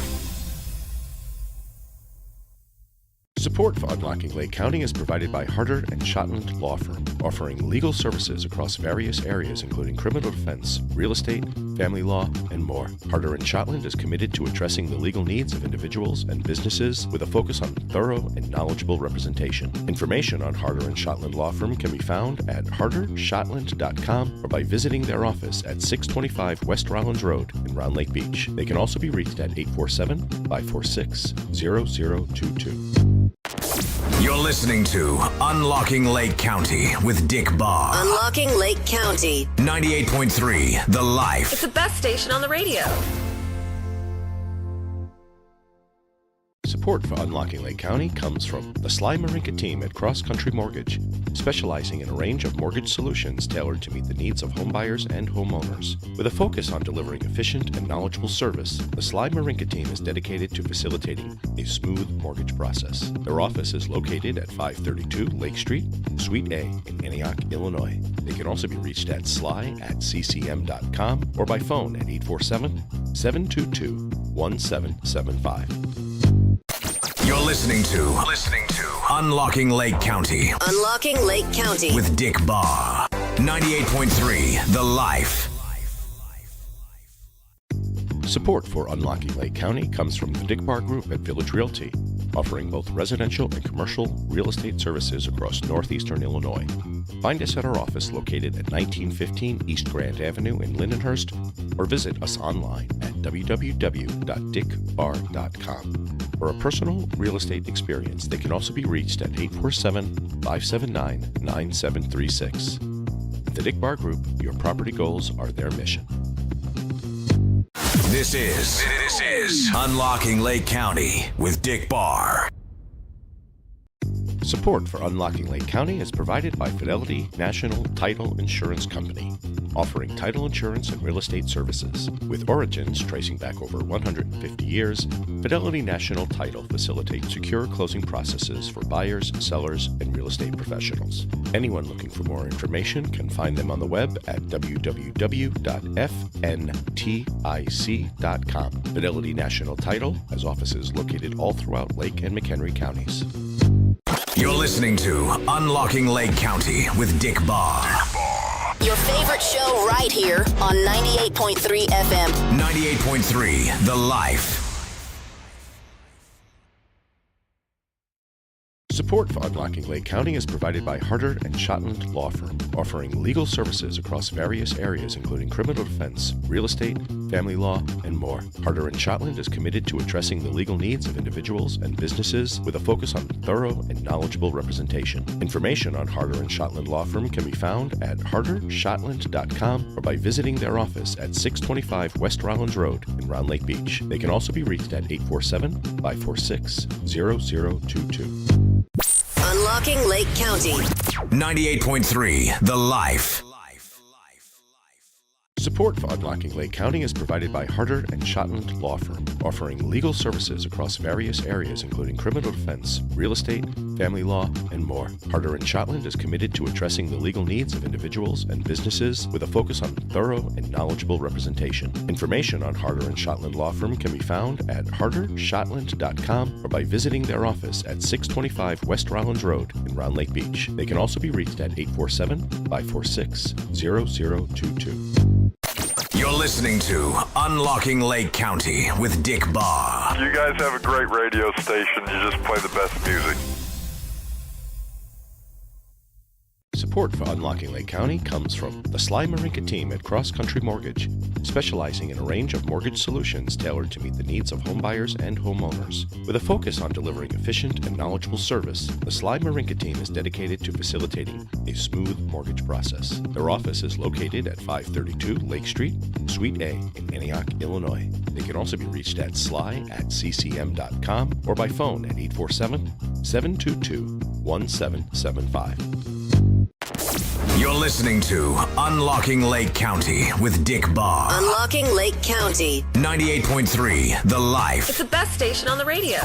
Support for Unlocking Lake County is provided by Harder and Shotland Law Firm, offering legal services across various areas including criminal defense, real estate, family law, and more. Harder and Shotland is committed to addressing the legal needs of individuals and businesses with a focus on thorough and knowledgeable representation. Information on Harder and Shotland Law Firm can be found at hardershotland.com or by visiting their office at 625 West Rollins Road in Round Lake Beach. They can also be reached at 847-546-0022. You're listening to Unlocking Lake County with Dick Barr. Unlocking Lake County. 98.3 The Life. It's the best station on the radio. Support for Unlocking Lake County comes from the Sly Marinca Team at Cross Country Mortgage, specializing in a range of mortgage solutions tailored to meet the needs of homebuyers and homeowners. With a focus on delivering efficient and knowledgeable service, the Sly Marinca Team is dedicated to facilitating a smooth mortgage process. Their office is located at 532 Lake Street, Suite A in Antioch, Illinois. They can also be reached at sly@ccm.com or by phone at 847-722-1775. You're listening to Unlocking Lake County Unlocking Lake County. with Dick Barr. 98.3 The Life. Support for Unlocking Lake County comes from the Dick Barr Group at Village Realty, offering both residential and commercial real estate services across northeastern Illinois. Find us at our office located at 1915 East Grand Avenue in Lindenhurst, or visit us online at www.dickbarr.com. For a personal real estate experience, they can also be reached at 847-579-9736. At the Dick Barr Group, your property goals are their mission. This is Unlocking Lake County with Dick Barr. Support for Unlocking Lake County is provided by Fidelity National Title Insurance Company, offering title insurance and real estate services. With origins tracing back over 150 years, Fidelity National Title facilitates secure closing processes for buyers, sellers, and real estate professionals. Anyone looking for more information can find them on the web at www.fntic.com. Fidelity National Title has offices located all throughout Lake and McHenry counties. You're listening to Unlocking Lake County with Dick Barr. Your favorite show right here on 98.3 FM. 98.3 The Life. Support for Unlocking Lake County is provided by Harder and Shotland Law Firm, offering legal services across various areas including criminal defense, real estate, family law, and more. Harder and Shotland is committed to addressing the legal needs of individuals and businesses with a focus on thorough and knowledgeable representation. Information on Harder and Shotland Law Firm can be found at hardershotland.com or by visiting their office at 625 West Rollins Road in Round Lake Beach. They can also be reached at 847-546-0022. Unlocking Lake County. 98.3 The Life. Support for Unlocking Lake County is provided by Harder and Shotland Law Firm, offering legal services across various areas including criminal defense, real estate, family law, and more. Harder and Shotland is committed to addressing the legal needs of individuals and businesses with a focus on thorough and knowledgeable representation. Information on Harder and Shotland Law Firm can be found at hardershotland.com or by visiting their office at 625 West Rollins Road in Round Lake Beach. They can also be reached at 847-546-0022. You're listening to Unlocking Lake County with Dick Barr. You guys have a great radio station. You just play the best music. Support for Unlocking Lake County comes from the Sly Marinca Team at Cross Country Mortgage, specializing in a range of mortgage solutions tailored to meet the needs of homebuyers and homeowners. With a focus on delivering efficient and knowledgeable service, the Sly Marinca Team is dedicated to facilitating a smooth mortgage process. Their office is located at 532 Lake Street, Suite A in Antioch, Illinois. They can also be reached at sly@ccm.com or by phone at 847-722-1775. You're listening to Unlocking Lake County with Dick Barr. Unlocking Lake County. 98.3 The Life. It's the best station on the radio.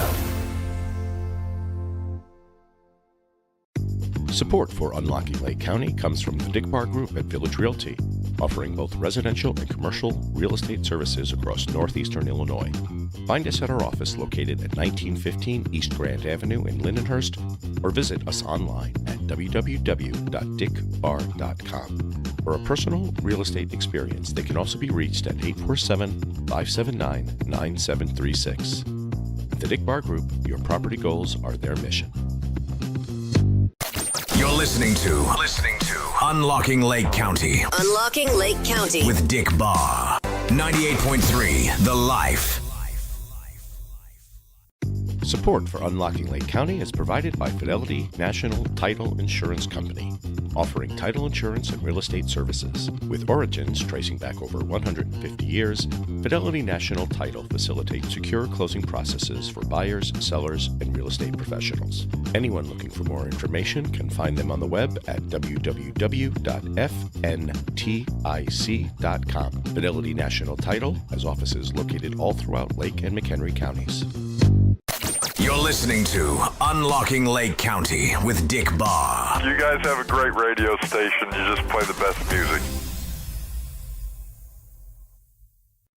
Support for Unlocking Lake County comes from the Dick Barr Group at Village Realty, offering both residential and commercial real estate services across northeastern Illinois. Find us at our office located at 1915 East Grand Avenue in Lindenhurst, or visit us online at www.dickbarr.com. For a personal real estate experience, they can also be reached at 847-579-9736. At the Dick Barr Group, your property goals are their mission. You're listening to Unlocking Lake County Unlocking Lake County. with Dick Barr. 98.3 The Life. Support for Unlocking Lake County is provided by Fidelity National Title Insurance Company, offering title insurance and real estate services. With origins tracing back over 150 years, Fidelity National Title facilitates secure closing processes for buyers, sellers, and real estate professionals. Anyone looking for more information can find them on the web at www.fntic.com. Fidelity National Title has offices located all throughout Lake and McHenry counties. You're listening to Unlocking Lake County with Dick Barr. You guys have a great radio station. You just play the best music.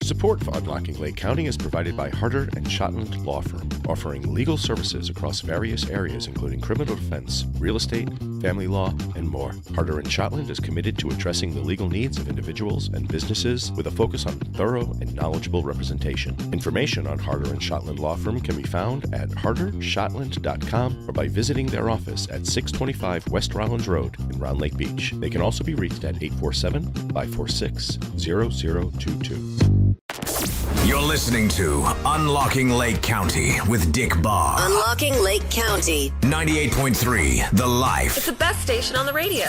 Support for Unlocking Lake County is provided by Harder and Shotland Law Firm, offering legal services across various areas including criminal defense, real estate, family law, and more. Harder and Shotland is committed to addressing the legal needs of individuals and businesses with a focus on thorough and knowledgeable representation. Information on Harder and Shotland Law Firm can be found at hardershotland.com or by visiting their office at 625 West Rollins Road in Round Lake Beach. They can also be reached at 847-546-0022. You're listening to Unlocking Lake County with Dick Barr. Unlocking Lake County. 98.3 The Life. It's the best station on the radio.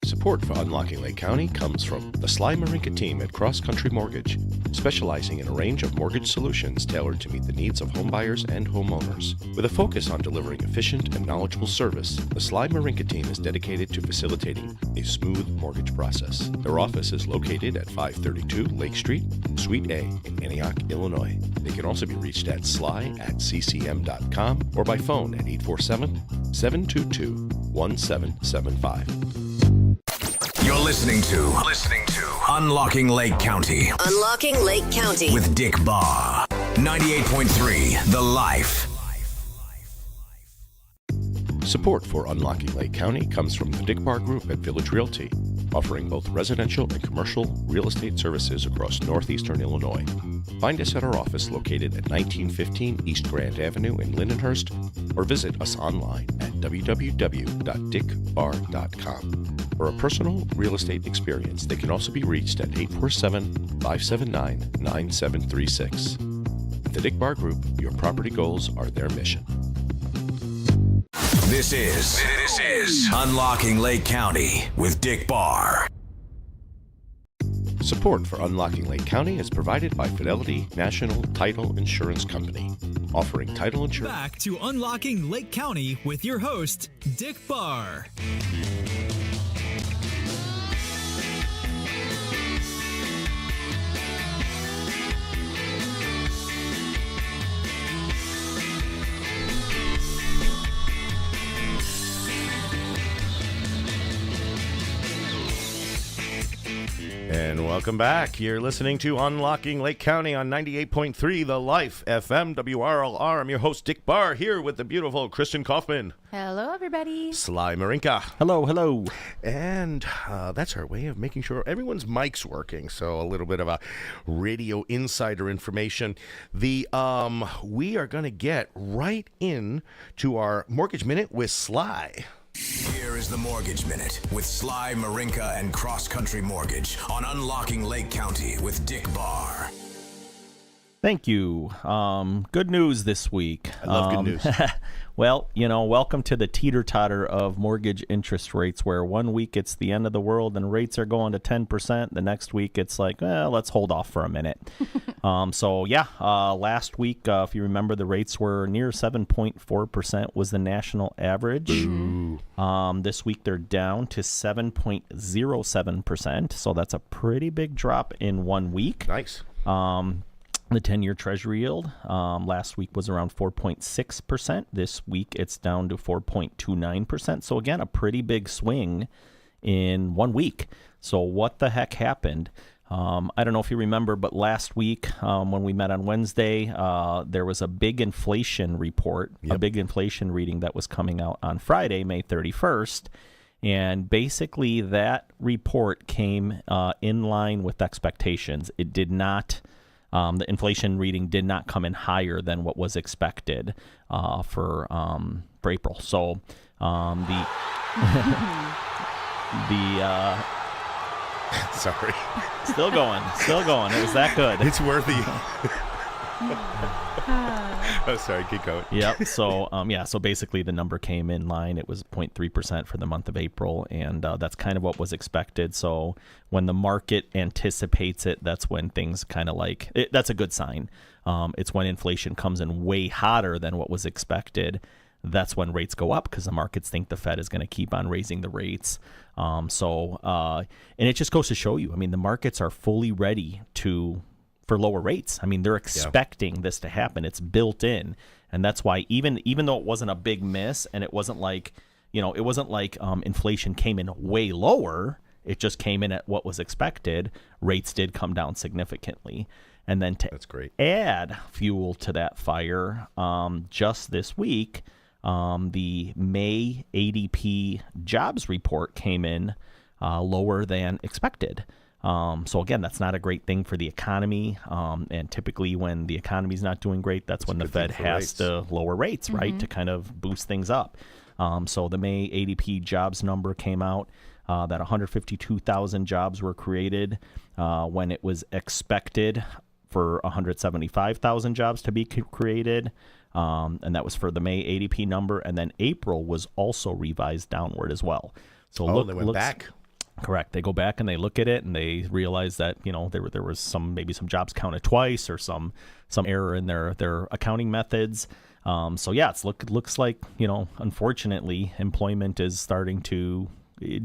Support for Unlocking Lake County comes from the Sly Marinca Team at Cross Country Mortgage, specializing in a range of mortgage solutions tailored to meet the needs of homebuyers and homeowners. With a focus on delivering efficient and knowledgeable service, the Sly Marinca Team is dedicated to facilitating a smooth mortgage process. Their office is located at 532 Lake Street, Suite A in Antioch, Illinois. They can also be reached at sly@ccm.com or by phone at 847-722-1775. You're listening to Unlocking Lake County Unlocking Lake County. with Dick Barr. 98.3 The Life. Support for Unlocking Lake County comes from the Dick Barr Group at Village Realty, offering both residential and commercial real estate services across northeastern Illinois. Find us at our office located at 1915 East Grand Avenue in Lindenhurst, or visit us online at www.dickbarr.com. For a personal real estate experience, they can also be reached at 847-579-9736. At the Dick Barr Group, your property goals are their mission. This is Unlocking Lake County with Dick Barr. Support for Unlocking Lake County is provided by Fidelity National Title Insurance Company, offering title insurance. Back to Unlocking Lake County with your host, Dick Barr. And welcome back. You're listening to Unlocking Lake County on 98.3 The Life FM WRLR. I'm your host, Dick Barr, here with the beautiful Kristen Kaufman. Hello, everybody. Sly Marinca. Hello, hello. And that's our way of making sure everyone's mic's working. So a little bit of a radio insider information. We are going to get right in to our Mortgage Minute with Sly. Here is the Mortgage Minute with Sly Marinca and Cross Country Mortgage on Unlocking Lake County with Dick Barr. Thank you. Good news this week. I love good news. Well, welcome to the teeter-totter of mortgage interest rates, where one week it's the end of the world and rates are going to 10%. The next week it's like, let's hold off for a minute. Last week, if you remember, the rates were near 7.4% was the national average. This week they're down to 7.07%, so that's a pretty big drop in 1 week. Nice. The 10-year Treasury yield last week was around 4.6%. This week it's down to 4.29%. So again, a pretty big swing in 1 week. So what the heck happened? I don't know if you remember, but last week when we met on Wednesday, there was a big inflation report, a big inflation reading that was coming out on Friday, May 31st. And basically that report came in line with expectations. It did not... the inflation reading did not come in higher than what was expected for April. So the Sorry. Still going. It was that good. It's worthy. Oh, sorry. Keep going. Yep. So, so basically the number came in line. It was 0.3% for the month of April, and that's kind of what was expected. So when the market anticipates it, that's when things kind of that's a good sign. It's when inflation comes in way hotter than what was expected. That's when rates go up because the markets think the Fed is going to keep on raising the rates. And it just goes to show you, the markets are fully ready for lower rates. They're expecting this to happen. It's built in. And that's why even though it wasn't a big miss, and it wasn't like inflation came in way lower, it just came in at what was expected, rates did come down significantly. And then that's great. Add fuel to that fire, just this week, the May ADP jobs report came in lower than expected. So again, that's not a great thing for the economy. And typically when the economy's not doing great, that's when the Fed has to lower rates, right, to kind of boost things up. So the May ADP jobs number came out that 152,000 jobs were created when it was expected for 175,000 jobs to be created. And that was for the May ADP number. And then April was also revised downward as well. So they went back. Correct. They go back and they look at it and they realize that there was maybe some jobs counted twice or some error in their accounting methods. It looks like unfortunately employment is starting to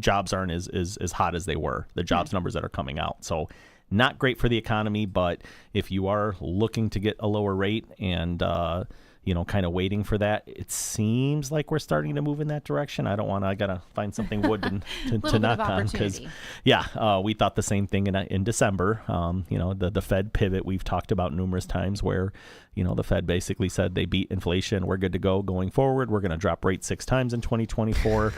jobs aren't as hot as they were. The jobs numbers that are coming out. So not great for the economy. But if you are looking to get a lower rate and kind of waiting for that, it seems like we're starting to move in that direction. I gotta find something wood to knock on, because we thought the same thing in December. The Fed pivot we've talked about numerous times, where the Fed basically said they beat inflation, we're good to go going forward, we're going to drop rates 6 times in 2024.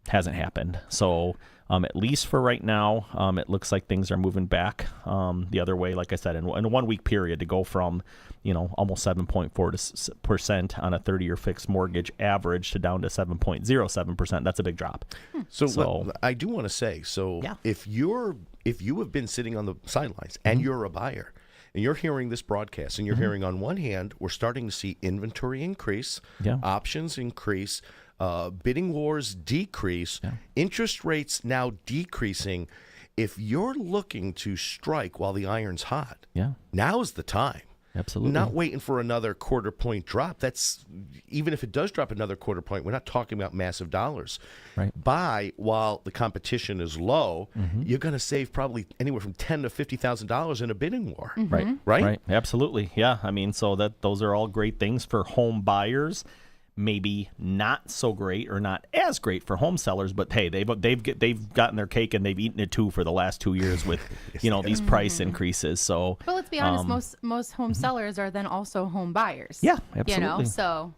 hasn't happened. So at least for right now, it looks like things are moving back the other way. Like I said, in a 1 week period, to go from almost 7.4% on a 30-year fixed mortgage average to down to 7.07%. That's a big drop. So I do want to say, if you have been sitting on the sidelines and you're a buyer, and you're hearing this broadcast, and you're hearing, on one hand, we're starting to see inventory increase, options increase, bidding wars decrease, interest rates now decreasing. If you're looking to strike while the iron's hot, now's the time. Absolutely. Not waiting for another quarter point drop. That's, even if it does drop another quarter point, we're not talking about massive dollars. Right. Buy while the competition is low. You're going to save probably anywhere from $10,000 to $50,000 in a bidding war. Right. Absolutely. Yeah. I mean, so those are all great things for home buyers. Maybe not so great or not as great for home sellers, but hey, they've gotten their cake and they've eaten it too for the last 2 years with these price increases. So, but let's be honest, most home sellers are then also home buyers. Yeah, absolutely. So.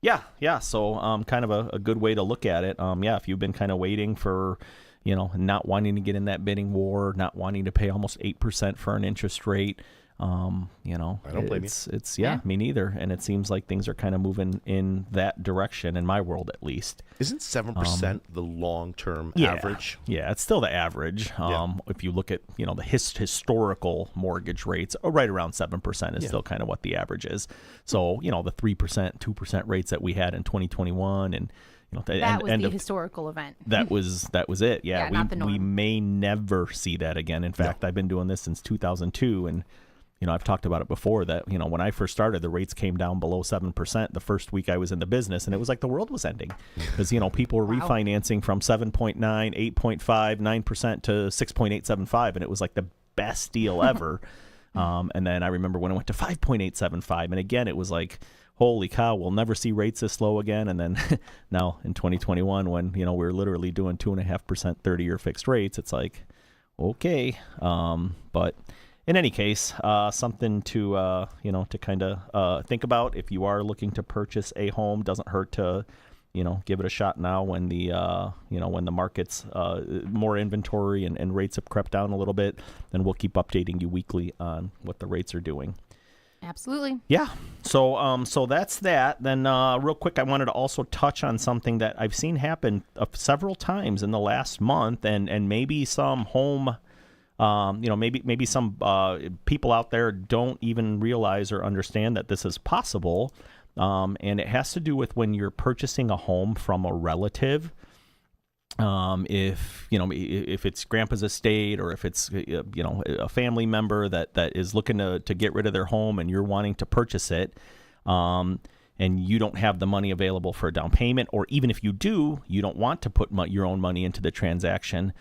Yeah. So, kind of a good way to look at it. If you've been kind of waiting for, not wanting to get in that bidding war, not wanting to pay almost 8% for an interest rate. I don't blame you. It's me neither. And it seems like things are kind of moving in that direction in my world, at least. Isn't 7% the long-term average? Yeah, it's still the average. If you look at, the historical mortgage rates, right around 7% is still kind of what the average is. So, the 3%, 2% rates that we had in 2021 and that was the historical event. That was it. Yeah, not the norm. We may never see that again. In fact, I've been doing this since 2002, and I've talked about it before that, when I first started, the rates came down below 7% the first week I was in the business, and it was like the world was ending because, people were refinancing from 7.9, 8.5, 9% to 6.875, and it was like the best deal ever. And then I remember when it went to 5.875, and again, it was like, holy cow, we'll never see rates this low again. And then now in 2021, when, we're literally doing 2.5% 30-year fixed rates, it's like, okay. But in any case, something to to kind of think about if you are looking to purchase a home. Doesn't hurt to give it a shot now when the when the market's more inventory and rates have crept down a little bit. Then we'll keep updating you weekly on what the rates are doing. Absolutely. Yeah. So that's that. Then real quick, I wanted to also touch on something that I've seen happen several times in the last month, and maybe some home. Maybe some people out there don't even realize or understand that this is possible, and it has to do with when you're purchasing a home from a relative. If it's grandpa's estate or if it's a family member that is looking to get rid of their home and you're wanting to purchase it, and you don't have the money available for a down payment, or even if you do, you don't want to put your own money into the transaction.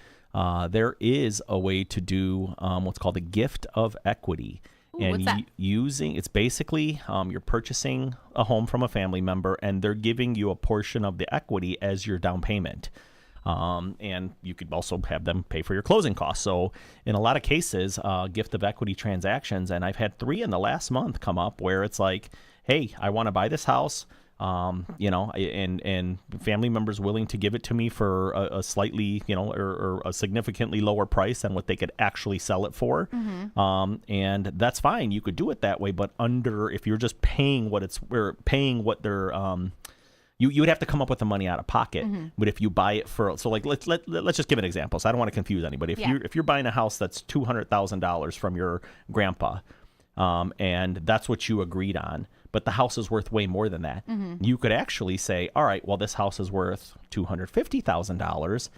There is a way to do what's called a gift of equity. Ooh, and what's that? It's basically you're purchasing a home from a family member and they're giving you a portion of the equity as your down payment. And you could also have them pay for your closing costs. So in a lot of cases, gift of equity transactions, and I've had 3 in the last month come up where it's like, hey, I want to buy this house. And family members willing to give it to me for a slightly, or a significantly lower price than what they could actually sell it for. Mm-hmm. And that's fine. You could do it that way, but if you're just paying what they're, you would have to come up with the money out of pocket. Mm-hmm. But if you buy it let's just give an example. So I don't want to confuse anybody. If you're buying a house that's $200,000 from your grandpa, and that's what you agreed on, but the house is worth way more than that. Mm-hmm. You could actually say, all right, well, this house is worth $250,000.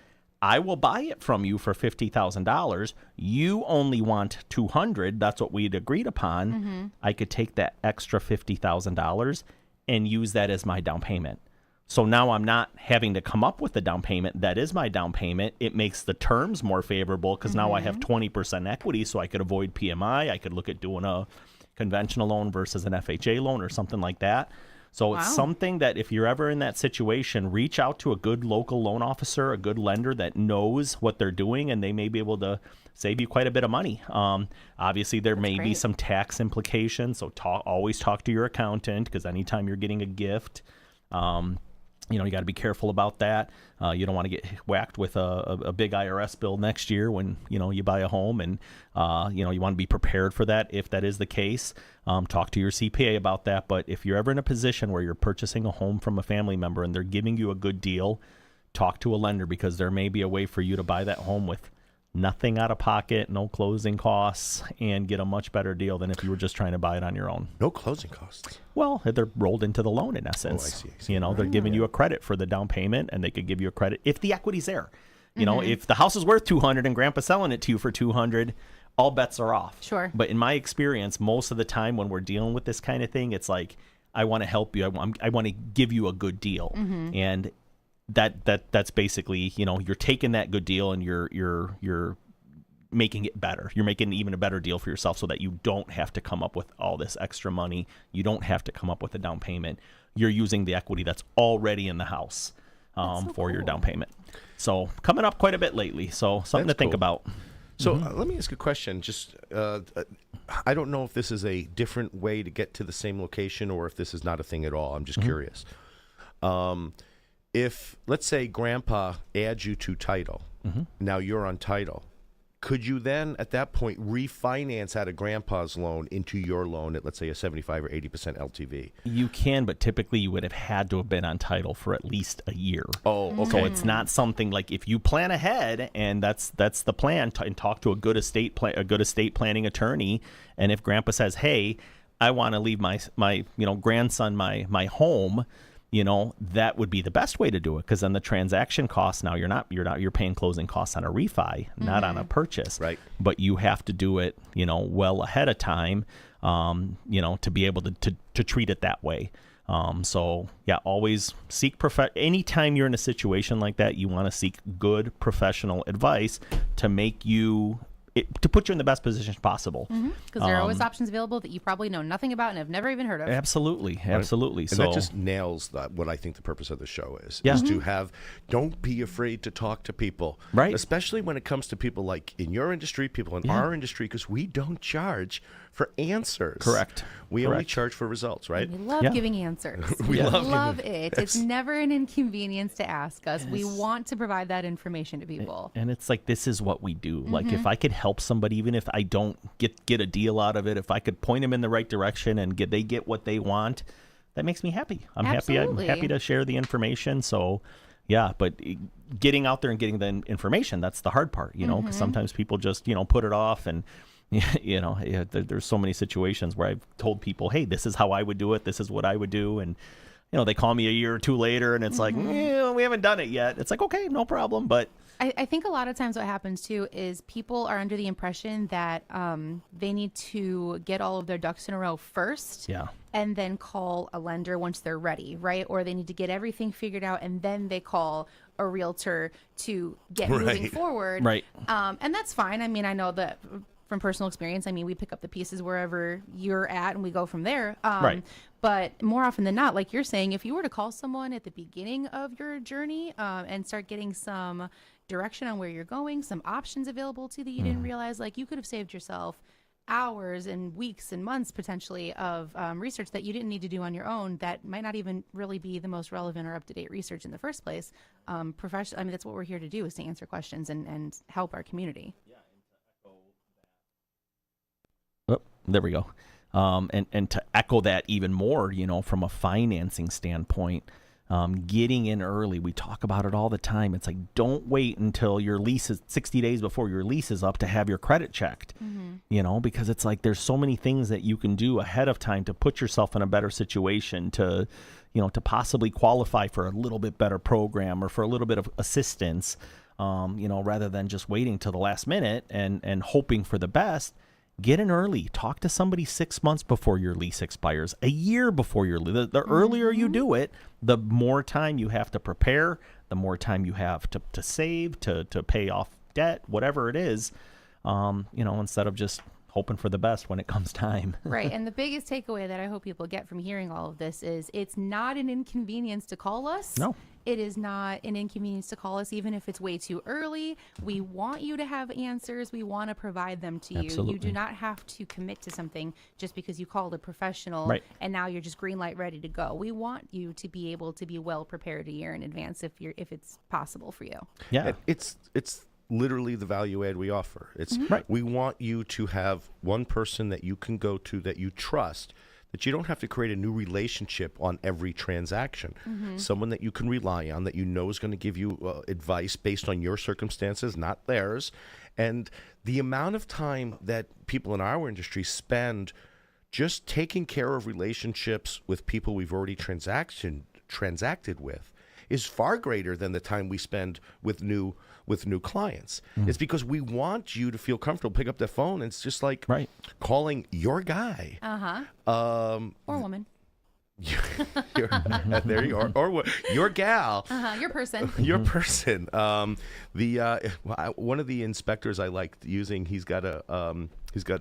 I will buy it from you for $50,000. You only want $200,000. That's what we'd agreed upon. Mm-hmm. I could take that extra $50,000 and use that as my down payment. So now I'm not having to come up with the down payment. That is my down payment. It makes the terms more favorable because now I have 20% equity, so I could avoid PMI. I could look at doing a conventional loan versus an FHA loan or something like that. So it's something that if you're ever in that situation, reach out to a good local loan officer, a good lender that knows what they're doing, and they may be able to save you quite a bit of money. Obviously, there may be some tax implications, so always talk to your accountant because anytime you're getting a gift, You got to be careful about that. You don't want to get whacked with a big IRS bill next year when, you buy a home, and, you want to be prepared for that if that is the case. Talk to your CPA about that. But if you're ever in a position where you're purchasing a home from a family member and they're giving you a good deal, talk to a lender, because there may be a way for you to buy that home with nothing out of pocket, no closing costs, and get a much better deal than if you were just trying to buy it on your own. No closing costs. Well, they're rolled into the loan in essence. I see. They're giving you a credit for the down payment, and they could give you a credit if the equity's there. If the house is worth $200 and grandpa's selling it to you for $200, all bets are off. Sure. But in my experience, most of the time when we're dealing with this kind of thing, it's like, I want to help you. I want to give you a good deal. And that's basically, you're taking that good deal and you're making it better. You're making even a better deal for yourself so that you don't have to come up with all this extra money. You don't have to come up with a down payment. You're using the equity that's already in the house for your down payment. So coming up quite a bit lately. So something to think about. So let me ask a question. Just I don't know if this is a different way to get to the same location or if this is not a thing at all. I'm just curious. If, let's say, Grandpa adds you to title, now you're on title, could you then, at that point, refinance out of Grandpa's loan into your loan at, let's say, a 75 or 80% LTV? You can, but typically you would have had to have been on title for at least a year. Oh, okay. So it's not something like, if you plan ahead and that's the plan, and talk to a good estate planning attorney, and if Grandpa says, hey, I want to leave my grandson my home, that would be the best way to do it, because then the transaction costs, now you're paying closing costs on a refi, not on a purchase. Right. But you have to do it, well ahead of time, to be able to treat it that way. So yeah, always seek anytime you're in a situation like that, you want to seek good professional advice to make you to put you in the best position possible. Because there are always options available that you probably know nothing about and have never even heard of. Absolutely. And So that just nails what I think the purpose of the show is to don't be afraid to talk to people. Right. Especially when it comes to people like in your industry, people in our industry, because we don't charge for answers. Correct. We only charge for results, right? We love giving answers. We love it. It's never an inconvenience to ask us. We want to provide that information to people. And it's like, this is what we do. Like, if I could help somebody, even if I don't get a deal out of it, if I could point them in the right direction and they get what they want, that makes me happy. I'm happy to share the information. So yeah, but getting out there and getting the information, that's the hard part, because sometimes people just, put it off. And there's so many situations where I've told people, hey, this is how I would do it. This is what I would do. And, they call me a year or two later and it's like, we haven't done it yet. It's like, okay, no problem. But I think a lot of times what happens too is people are under the impression that they need to get all of their ducks in a row first. Yeah. And then call a lender once they're ready, right? Or they need to get everything figured out and then they call a realtor to get moving forward. Right. And that's fine. I mean, I know that from personal experience, we pick up the pieces wherever you're at and we go from there. Right. But more often than not, like you're saying, if you were to call someone at the beginning of your journey and start getting some direction on where you're going, some options available to you that you didn't realize, like you could have saved yourself hours and weeks and months potentially of research that you didn't need to do on your own that might not even really be the most relevant or up-to-date research in the first place. That's what we're here to do, is to answer questions and help our community. There we go. And to echo that even more, from a financing standpoint, getting in early, we talk about it all the time. It's like, don't wait until your lease is 60 days before your lease is up to have your credit checked, because it's like, there's so many things that you can do ahead of time to put yourself in a better situation to possibly qualify for a little bit better program or for a little bit of assistance, rather than just waiting till the last minute and hoping for the best. Get in early. Talk to somebody 6 months before your lease expires, a year before your lease. The earlier you do it, the more time you have to prepare, the more time you have to save, to pay off debt, whatever it is, instead of just hoping for the best when it comes time. Right. And the biggest takeaway that I hope people get from hearing all of this is it's not an inconvenience to call us. No. It is not an inconvenience to call us, even if it's way too early. We want you to have answers. We want to provide them to you. Absolutely. You do not have to commit to something just because you called a professional Right. and now you're just green light ready to go. We want you to be able to be well prepared a year in advance if it's possible for you. Yeah. It's literally the value add we offer. It's Right. We want you to have one person that you can go to that you trust, that you don't have to create a new relationship on every transaction. Someone that you can rely on, that you know is going to give you advice based on your circumstances, not theirs. And the amount of time that people in our industry spend just taking care of relationships with people we've already transacted with is far greater than the time we spend with new clients. It's because we want you to feel comfortable, pick up the phone, and it's just like Right. calling your guy. Or woman. There you are. Or your gal. Your person. Your person. One of the inspectors I liked using, he's got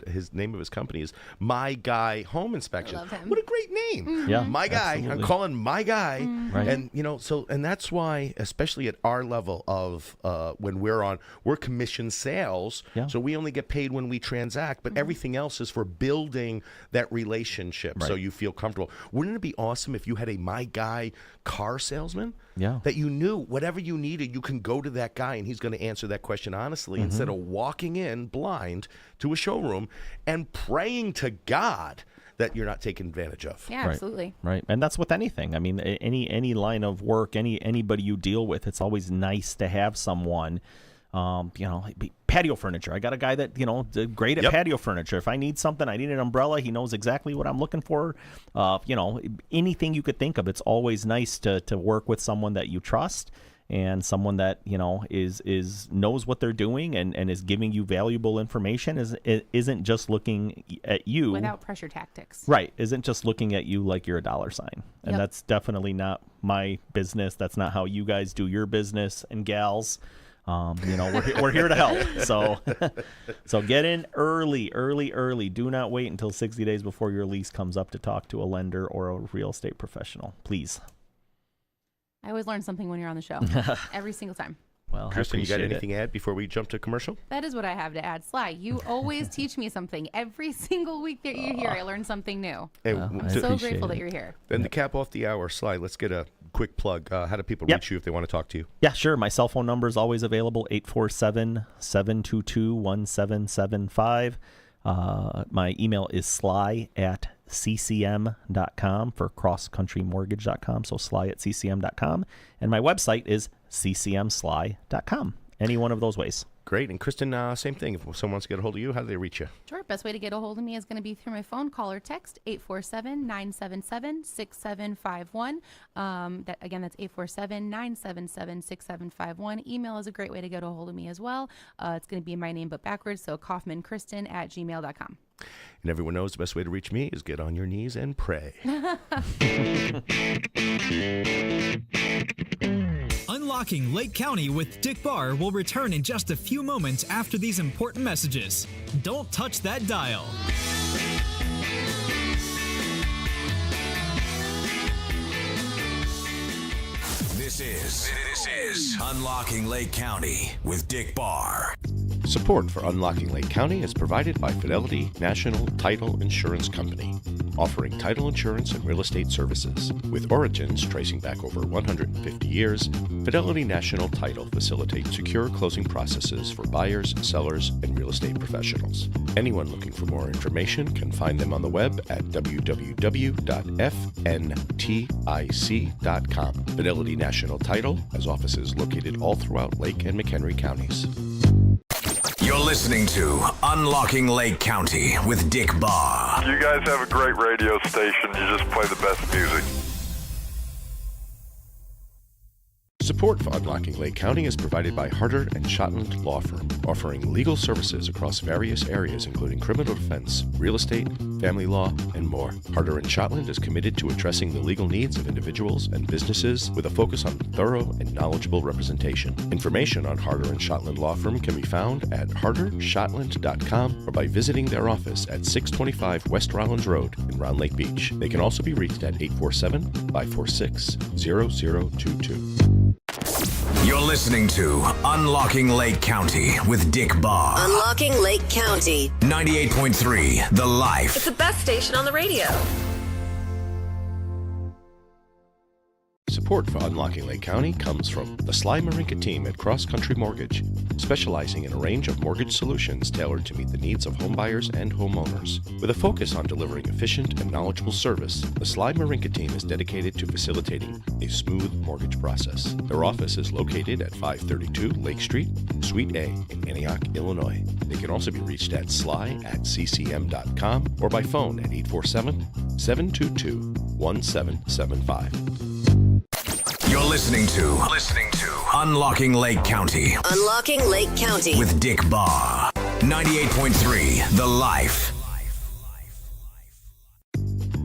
his name of his company is My Guy Home Inspection. I love him. What a great name. Yeah, My Guy. absolutely. I'm calling My Guy. Right. And and that's why, especially at our level of when we're commission sales. Yeah. So we only get paid when we transact, but everything else is for building that relationship so Right. you feel comfortable. Wouldn't it be awesome if you had a My Guy car salesman? Yeah. That you knew whatever you needed, you can go to that guy and he's going to answer that question honestly instead of walking in blind to a showroom and praying to God that you're not taken advantage of. Yeah, absolutely. Right. And that's with anything. I mean, any line of work, anybody you deal with, it's always nice to have someone, patio furniture. I got a guy that, great at patio furniture. If I need something, I need an umbrella, he knows exactly what I'm looking for. Anything you could think of. It's always nice to work with someone that you trust and someone that, is knows what they're doing and is giving you valuable information, isn't just looking at you Without pressure tactics. Right. Isn't just looking at you like you're a dollar sign. And Yep. that's definitely not my business. That's not how you guys do your business. And gals, we're here to help. So get in early. Do not wait until 60 days before your lease comes up to talk to a lender or a real estate professional. Please. I always learn something when you're on the show. Every single time. Well, Kristen, I you got appreciate anything to add before we jump to commercial? That is what I have to add. Sly, you always teach me something. Every single week that you're here, I learn something new. Hey, I So appreciate grateful that it. you're here. Then to cap off the hour, Sly, let's get a quick plug. How do people Yep. reach you if they want to talk to you? Yeah, sure. My cell phone number is always available, 847-722-1775. My email is sly@ccm.com for crosscountrymortgage.com. So sly@ccm.com. And my website is ccmsly.com. Any one of those ways. Great. And Kristen, same thing. If someone wants to get a hold of you, how do they reach you? Sure. Best way to get a hold of me is going to be through my phone, call or text, 847-977-6751. That's 847-977-6751. Email is a great way to get a hold of me as well. It's going to be my name but backwards, so kaufmankristen@gmail.com. And everyone knows the best way to reach me is get on your knees and pray. Unlocking Lake County with Dick Barr will return in just a few moments after these important messages. Don't touch that dial. This is Unlocking Lake County with Dick Barr. Support for Unlocking Lake County is provided by Fidelity National Title Insurance Company, offering title insurance and real estate services. With origins tracing back over 150 years, Fidelity National Title facilitates secure closing processes for buyers, sellers, and real estate professionals. Anyone looking for more information can find them on the web at www.fntic.com. Fidelity National Title has offices located all throughout Lake and McHenry counties. You're listening to Unlocking Lake County with Dick Barr. You guys have a great radio station. You just play the best music. Support for Unlocking Lake County is provided by Harder and Shotland Law Firm, offering legal services across various areas including criminal defense, real estate, family law, and more. Harder and Shotland is committed to addressing the legal needs of individuals and businesses with a focus on thorough and knowledgeable representation. Information on Harder and Shotland Law Firm can be found at hardershotland.com or by visiting their office at 625 West Rollins Road in Round Lake Beach. They can also be reached at 847-546-0022. You're listening to Unlocking Lake County with Dick Barr. Unlocking Lake County. 98.3 The Life. It's the best station on the radio. Support for Unlocking Lake County comes from the Sly Marinca Team at Cross Country Mortgage, specializing in a range of mortgage solutions tailored to meet the needs of homebuyers and homeowners. With a focus on delivering efficient and knowledgeable service, the Sly Marinca Team is dedicated to facilitating a smooth mortgage process. Their office is located at 532 Lake Street, Suite A in Antioch, Illinois. They can also be reached at sly@ccm.com or by phone at 847-722-1775. You're listening to Unlocking Lake County Unlocking Lake County. with Dick Barr. 98.3 The Life.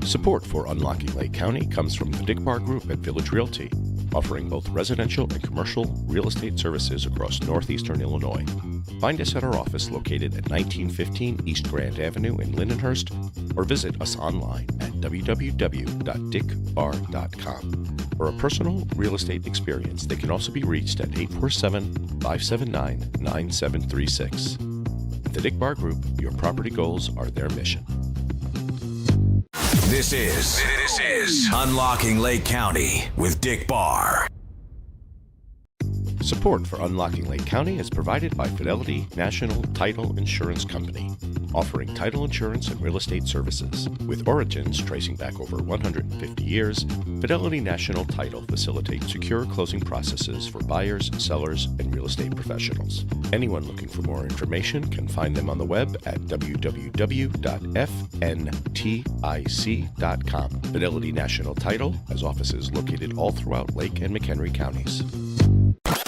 Support for Unlocking Lake County comes from the Dick Barr Group at Village Realty, offering both residential and commercial real estate services across northeastern Illinois. Find us at our office located at 1915 East Grand Avenue in Lindenhurst, or visit us online at www.dickbarr.com. For a personal real estate experience, they can also be reached at 847-579-9736. At the Dick Barr Group, your property goals are their mission. This is Unlocking Lake County with Dick Barr. Support for Unlocking Lake County is provided by Fidelity National Title Insurance Company, offering title insurance and real estate services. With origins tracing back over 150 years, Fidelity National Title facilitates secure closing processes for buyers, sellers, and real estate professionals. Anyone looking for more information can find them on the web at www.fntic.com. Fidelity National Title has offices located all throughout Lake and McHenry counties.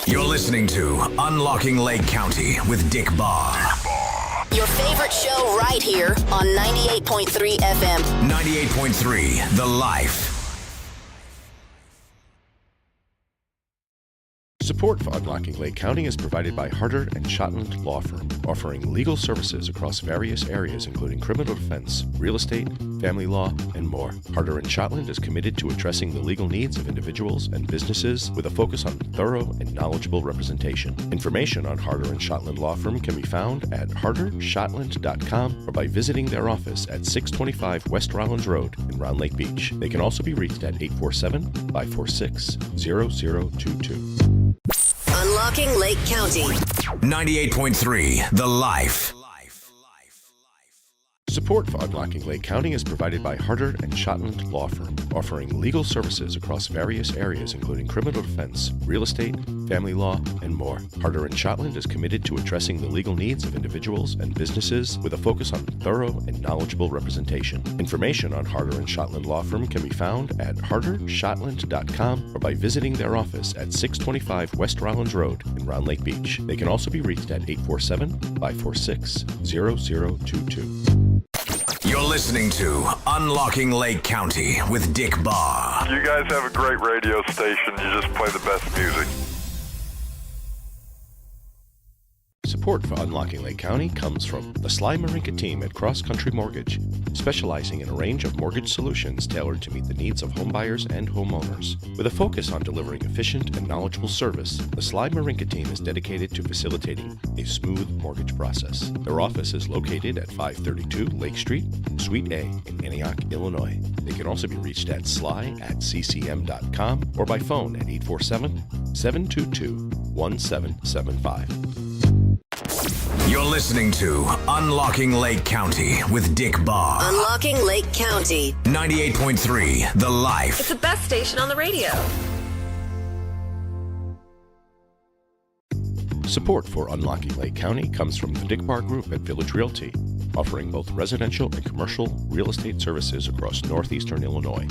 You're listening to Unlocking Lake County with Dick Barr. Your favorite show right here on 98.3 FM. 98.3 The Life. Support for Unlocking Lake County is provided by Harder and Shotland Law Firm, offering legal services across various areas including criminal defense, real estate, family law, and more. Harder and Shotland is committed to addressing the legal needs of individuals and businesses with a focus on thorough and knowledgeable representation. Information on Harder and Shotland Law Firm can be found at hardershotland.com or by visiting their office at 625 West Rollins Road in Round Lake Beach. They can also be reached at 847-546-0022. Unlocking Lake County. 98.3 The Life. Support for Unlocking Lake County is provided by Harder and Shotland Law Firm, offering legal services across various areas including criminal defense, real estate, family law, and more. Harder and Shotland is committed to addressing the legal needs of individuals and businesses with a focus on thorough and knowledgeable representation. Information on Harder and Shotland Law Firm can be found at hardershotland.com or by visiting their office at 625 West Rollins Road in Round Lake Beach. They can also be reached at 847-546-0022. You're listening to Unlocking Lake County with Dick Barr. You guys have a great radio station. You just play the best music. Support for Unlocking Lake County comes from the Sly Marinca Team at Cross Country Mortgage, specializing in a range of mortgage solutions tailored to meet the needs of homebuyers and homeowners. With a focus on delivering efficient and knowledgeable service, the Sly Marinca Team is dedicated to facilitating a smooth mortgage process. Their office is located at 532 Lake Street, Suite A in Antioch, Illinois. They can also be reached at sly@ccm.com or by phone at 847-722-1775. You're listening to Unlocking Lake County with Dick Barr. Unlocking Lake County. 98.3 The Life. It's the best station on the radio. Support for Unlocking Lake County comes from the Dick Barr Group at Village Realty, offering both residential and commercial real estate services across northeastern Illinois.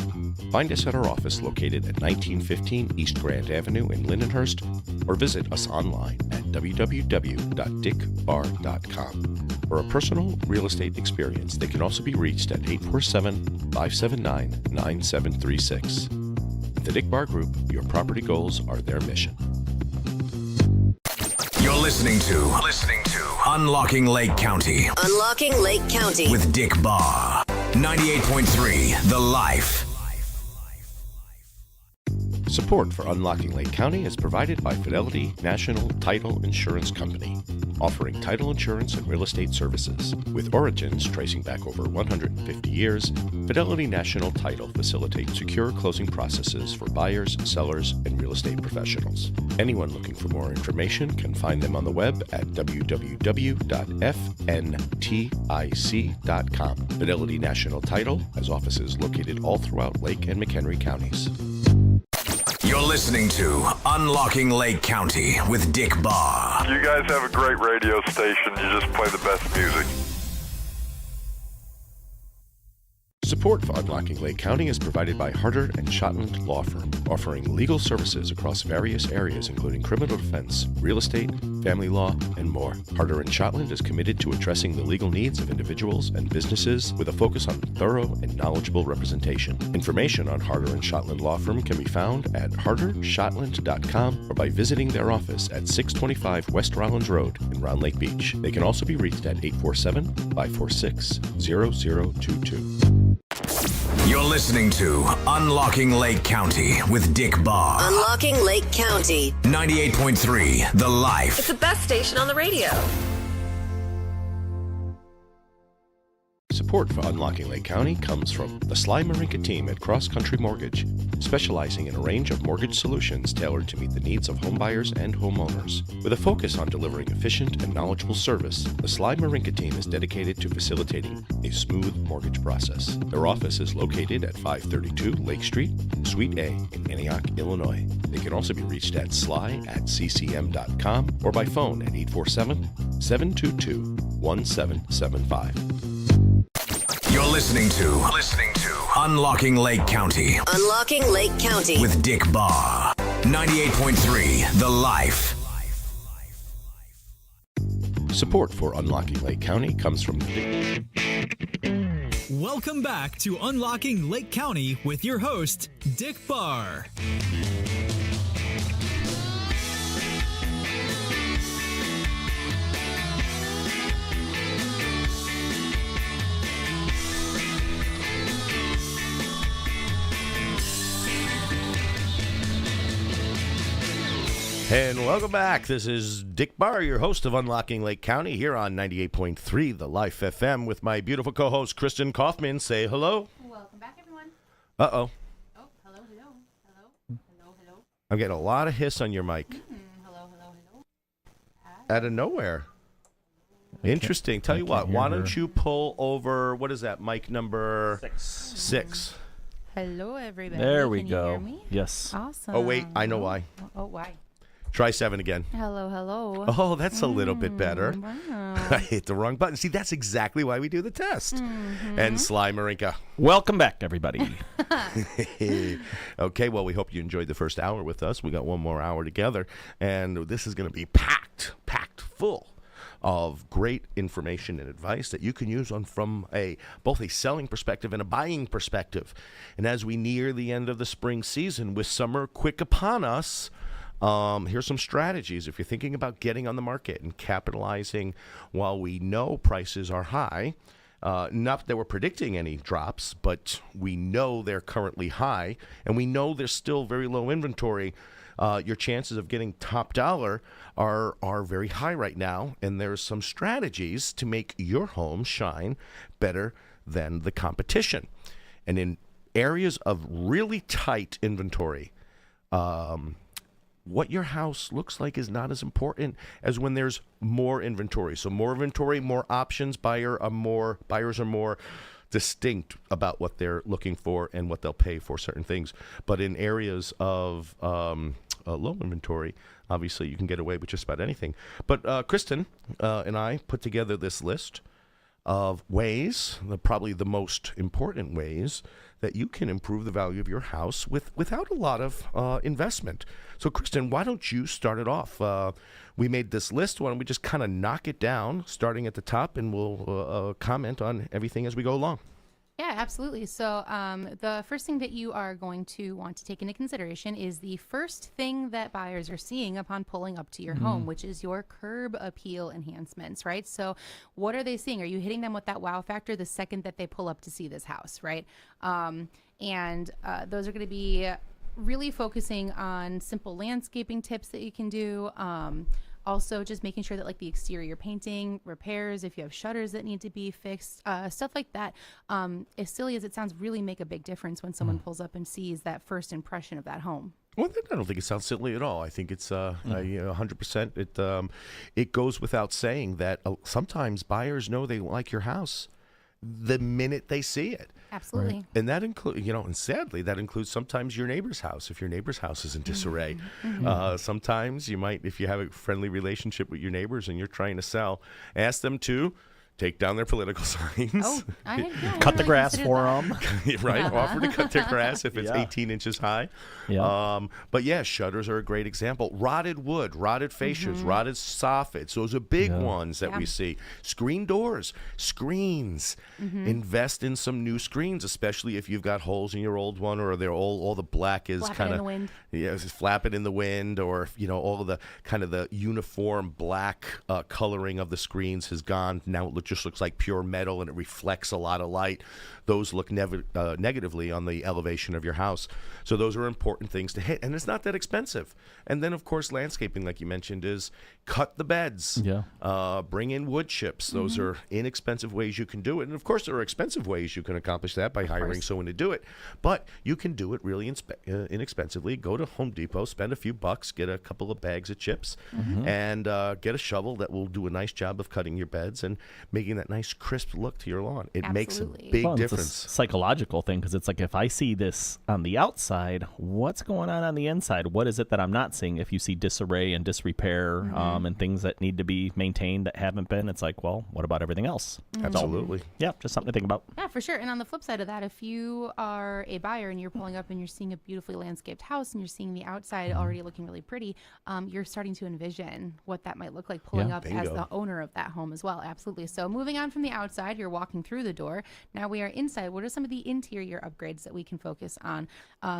Find us at our office located at 1915 East Grand Avenue in Lindenhurst, or visit us online at www.dickbarr.com. For a personal real estate experience, they can also be reached at 847-579-9736. At the Dick Barr Group, your property goals are their mission. You're listening to Unlocking Lake County Unlocking Lake County. with Dick Barr. 98.3 The Life. Support for Unlocking Lake County is provided by Fidelity National Title Insurance Company, offering title insurance and real estate services. With origins tracing back over 150 years, Fidelity National Title facilitates secure closing processes for buyers, sellers, and real estate professionals. Anyone looking for more information can find them on the web at www.fntic.com. Fidelity National Title has offices located all throughout Lake and McHenry counties. You're listening to Unlocking Lake County with Dick Barr. You guys have a great radio station. You just play the best music. Support for Unlocking Lake County is provided by Harder and Shotland Law Firm, offering legal services across various areas including criminal defense, real estate, family law, and more. Harder and Shotland is committed to addressing the legal needs of individuals and businesses with a focus on thorough and knowledgeable representation. Information on Harder and Shotland Law Firm can be found at hardershotland.com or by visiting their office at 625 West Rollins Road in Round Lake Beach. They can also be reached at 847-546-0022. You're listening to Unlocking Lake County with Dick Barr. Unlocking Lake County. 98.3 The Life. It's the best station on the radio. Support for Unlocking Lake County comes from the Sly Marinca Team at Cross Country Mortgage, specializing in a range of mortgage solutions tailored to meet the needs of homebuyers and homeowners. With a focus on delivering efficient and knowledgeable service, the Sly Marinca Team is dedicated to facilitating a smooth mortgage process. Their office is located at 532 Lake Street, Suite A in Antioch, Illinois. They can also be reached at sly@ccm.com or by phone at 847-722-1775. You're listening to Unlocking Lake County Unlocking Lake County. with Dick Barr. 98.3 The Life. Support for Unlocking Lake County comes from Welcome back to Unlocking Lake County with your host, Dick Barr. And welcome back. This is Dick Barr, your host of Unlocking Lake County, here on 98.3 The Life FM with my beautiful co-host, Kristen Kaufman. Say hello. Welcome back, everyone. Uh-oh. Oh, hello. I'm getting a lot of hiss on your mic. Hello. Out of nowhere. Interesting. Tell you what, why don't you pull over, what is that, mic number 6? Hello, everybody. There we Can go. You hear me? Yes. Awesome. Oh, wait, I know why. Oh, why? Try 7 again. Hello. Oh, that's a little bit better. Wow. I hit the wrong button. See, that's exactly why we do the test. And Sly Marinca. Welcome back, everybody. Okay, well, we hope you enjoyed the first hour with us. We got one more hour together, and this is going to be packed full of great information and advice that you can use from both a selling perspective and a buying perspective. And as we near the end of the spring season with summer quick upon us, here's some strategies if you're thinking about getting on the market and capitalizing while we know prices are high. Not that we're predicting any drops, but we know they're currently high, and we know there's still very low inventory. Your chances of getting top dollar are very high right now, and there's some strategies to make your home shine better than the competition. And in areas of really tight inventory, what your house looks like is not as important as when there's more inventory. So more inventory, more options, buyers are more distinct about what they're looking for and what they'll pay for certain things. But in areas of low inventory, obviously you can get away with just about anything. But Kristen and I put together this list of ways, probably the most important ways, that you can improve the value of your house without a lot of investment. So, Kristen, why don't you start it off? We made this list. Why don't we just kind of knock it down, starting at the top, and we'll comment on everything as we go along. Yeah, absolutely. So the first thing that you are going to want to take into consideration is the first thing that buyers are seeing upon pulling up to your home, which is your curb appeal enhancements, right? So what are they seeing? Are you hitting them with that wow factor the second that they pull up to see this house, right? And those are going to be really focusing on simple landscaping tips that you can do. Also, just making sure that like the exterior painting, repairs, if you have shutters that need to be fixed, stuff like that, as silly as it sounds, really make a big difference when someone pulls up and sees that first impression of that home. Well, I don't think it sounds silly at all. I think it's 100%. It goes without saying that sometimes buyers know they like your house the minute they see it. Absolutely. Right. And that includes, and sadly, that includes sometimes your neighbor's house. If your neighbor's house is in disarray, sometimes you might, if you have a friendly relationship with your neighbors and you're trying to sell, ask them to take down their political signs. Oh, Cut the grass for them. Right? Offer to cut their grass if it's 18 inches high. Yeah. But yeah, shutters are a great example. Rotted wood, rotted fascias, rotted soffits. Those are big ones that we see. Screen doors, screens. Invest in some new screens, especially if you've got holes in your old one, or they're all the black is kind of flapping in the wind, or all of the kind of the uniform black coloring of the screens has gone. Now it just looks like pure metal, and it reflects a lot of light. Those look negatively on the elevation of your house. So those are important things to hit, and it's not that expensive. And then, of course, landscaping, like you mentioned, is cut the beds. Bring in wood chips. Those are inexpensive ways you can do it. And, of course, there are expensive ways you can accomplish that by hiring someone to do it. But you can do it really inexpensively. Go to Home Depot, spend a few bucks, get a couple of bags of chips, and get a shovel that will do a nice job of cutting your beds and making that nice crisp look to your lawn. It makes a big difference. It's a psychological thing, because it's like, if I see this on the outside, what's going on the inside? What is it that I'm not seeing? If you see disarray and disrepair and things that need to be maintained that haven't been, it's like, well, what about everything else? Absolutely. Yeah, just something to think about. Yeah, for sure. And on the flip side of that, if you are a buyer and you're pulling up and you're seeing a beautifully landscaped house and you're seeing the outside already looking really pretty, you're starting to envision what that might look like pulling up as the owner of that home as well. Absolutely. So moving on from the outside, you're walking through the door. Now we are inside. What are some of the interior upgrades that we can focus on?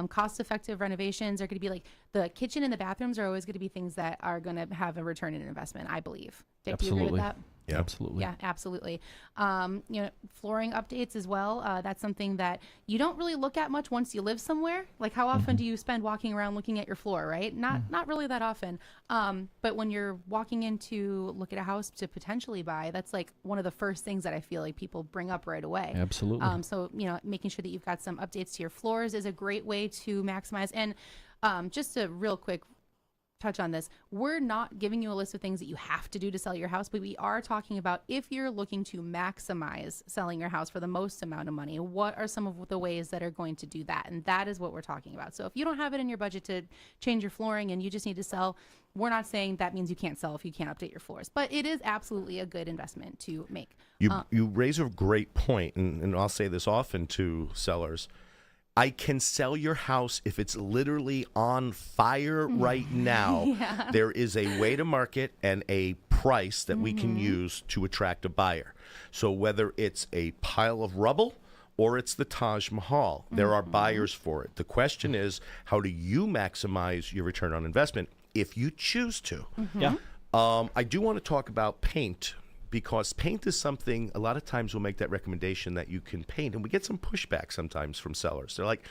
Cost-effective renovations are going to be like the kitchen and the bathrooms are always going to be things that are going to have a return in investment, I believe. Dick, do you agree with that? Yeah, absolutely. Yeah, absolutely. Flooring updates as well. That's something that you don't really look at much once you live somewhere. Like, how often do you spend walking around looking at your floor, right? Not really that often. But when you're walking in to look at a house to potentially buy, that's like one of the first things that I feel like people bring up right away. Absolutely. So, making sure that you've got some updates to your floors is a great way to maximize. And just a real quick touch on this, we're not giving you a list of things that you have to do to sell your house, but we are talking about, if you're looking to maximize selling your house for the most amount of money, what are some of the ways that are going to do that? And that is what we're talking about. So if you don't have it in your budget to change your flooring and you just need to sell, we're not saying that means you can't sell if you can't update your floors, but it is absolutely a good investment to make. You raise a great point, and I'll say this often to sellers. I can sell your house if it's literally on fire right now. There is a way to market and a price that we can use to attract a buyer. So whether it's a pile of rubble or it's the Taj Mahal, there are buyers for it. The question is, how do you maximize your return on investment if you choose to? I do want to talk about paint, because paint is something, a lot of times we'll make that recommendation that you can paint, and we get some pushback sometimes from sellers. They're like,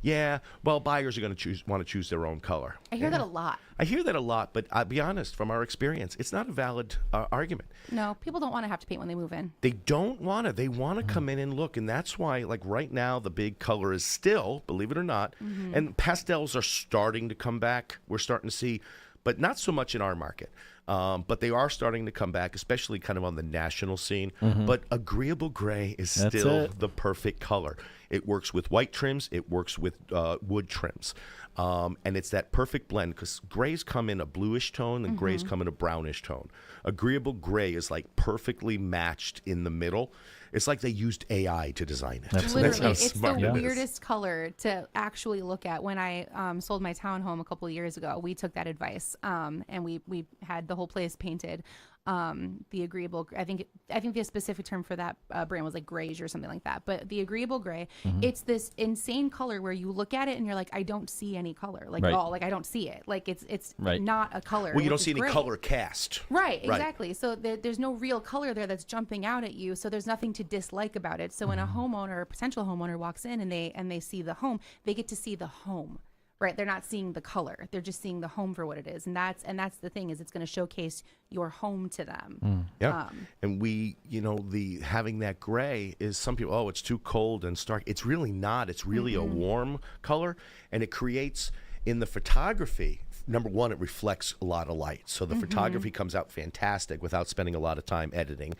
yeah, well, buyers are going to want to choose their own color. I hear that a lot. I hear that a lot, but I'll be honest, from our experience, it's not a valid argument. No, people don't want to have to paint when they move in. They don't want to. They want to come in and look, and that's why, like right now, the big color is still, believe it or not, and pastels are starting to come back. We're starting to see. but not so much in our market. But they are starting to come back, especially kind of on the national scene. But agreeable gray is still the perfect color. It works with white trims. It works with wood trims. And it's that perfect blend because grays come in a bluish tone and grays come in a brownish tone. Agreeable gray is like perfectly matched in the middle. It's like they used AI to design it. Literally, That's how it's smart the it is. weirdest color to actually look at. When I sold my townhome a couple of years ago, we took that advice, and we had the whole place painted. The agreeable, I think the specific term for that brand was like grayish or something like that. But the agreeable gray, it's this insane color where you look at it and you're like, I don't see any color, like Right. all, like I don't see it, like it's Right. not a color. Well, you don't which see is any great. color cast. Right, exactly. So there's no real color there that's jumping out at you. So there's nothing to dislike about it. So when a homeowner or a potential homeowner walks in and they see the home, they get to see the home. Right, they're not seeing the color; they're just seeing the home for what it is, and that's the thing is it's going to showcase your home to them. Yeah, and we, the having that gray is some people. Oh, it's too cold and stark. It's really not. It's really a warm color, and it creates in the photography. Number one, it reflects a lot of light, so the photography comes out fantastic without spending a lot of time editing.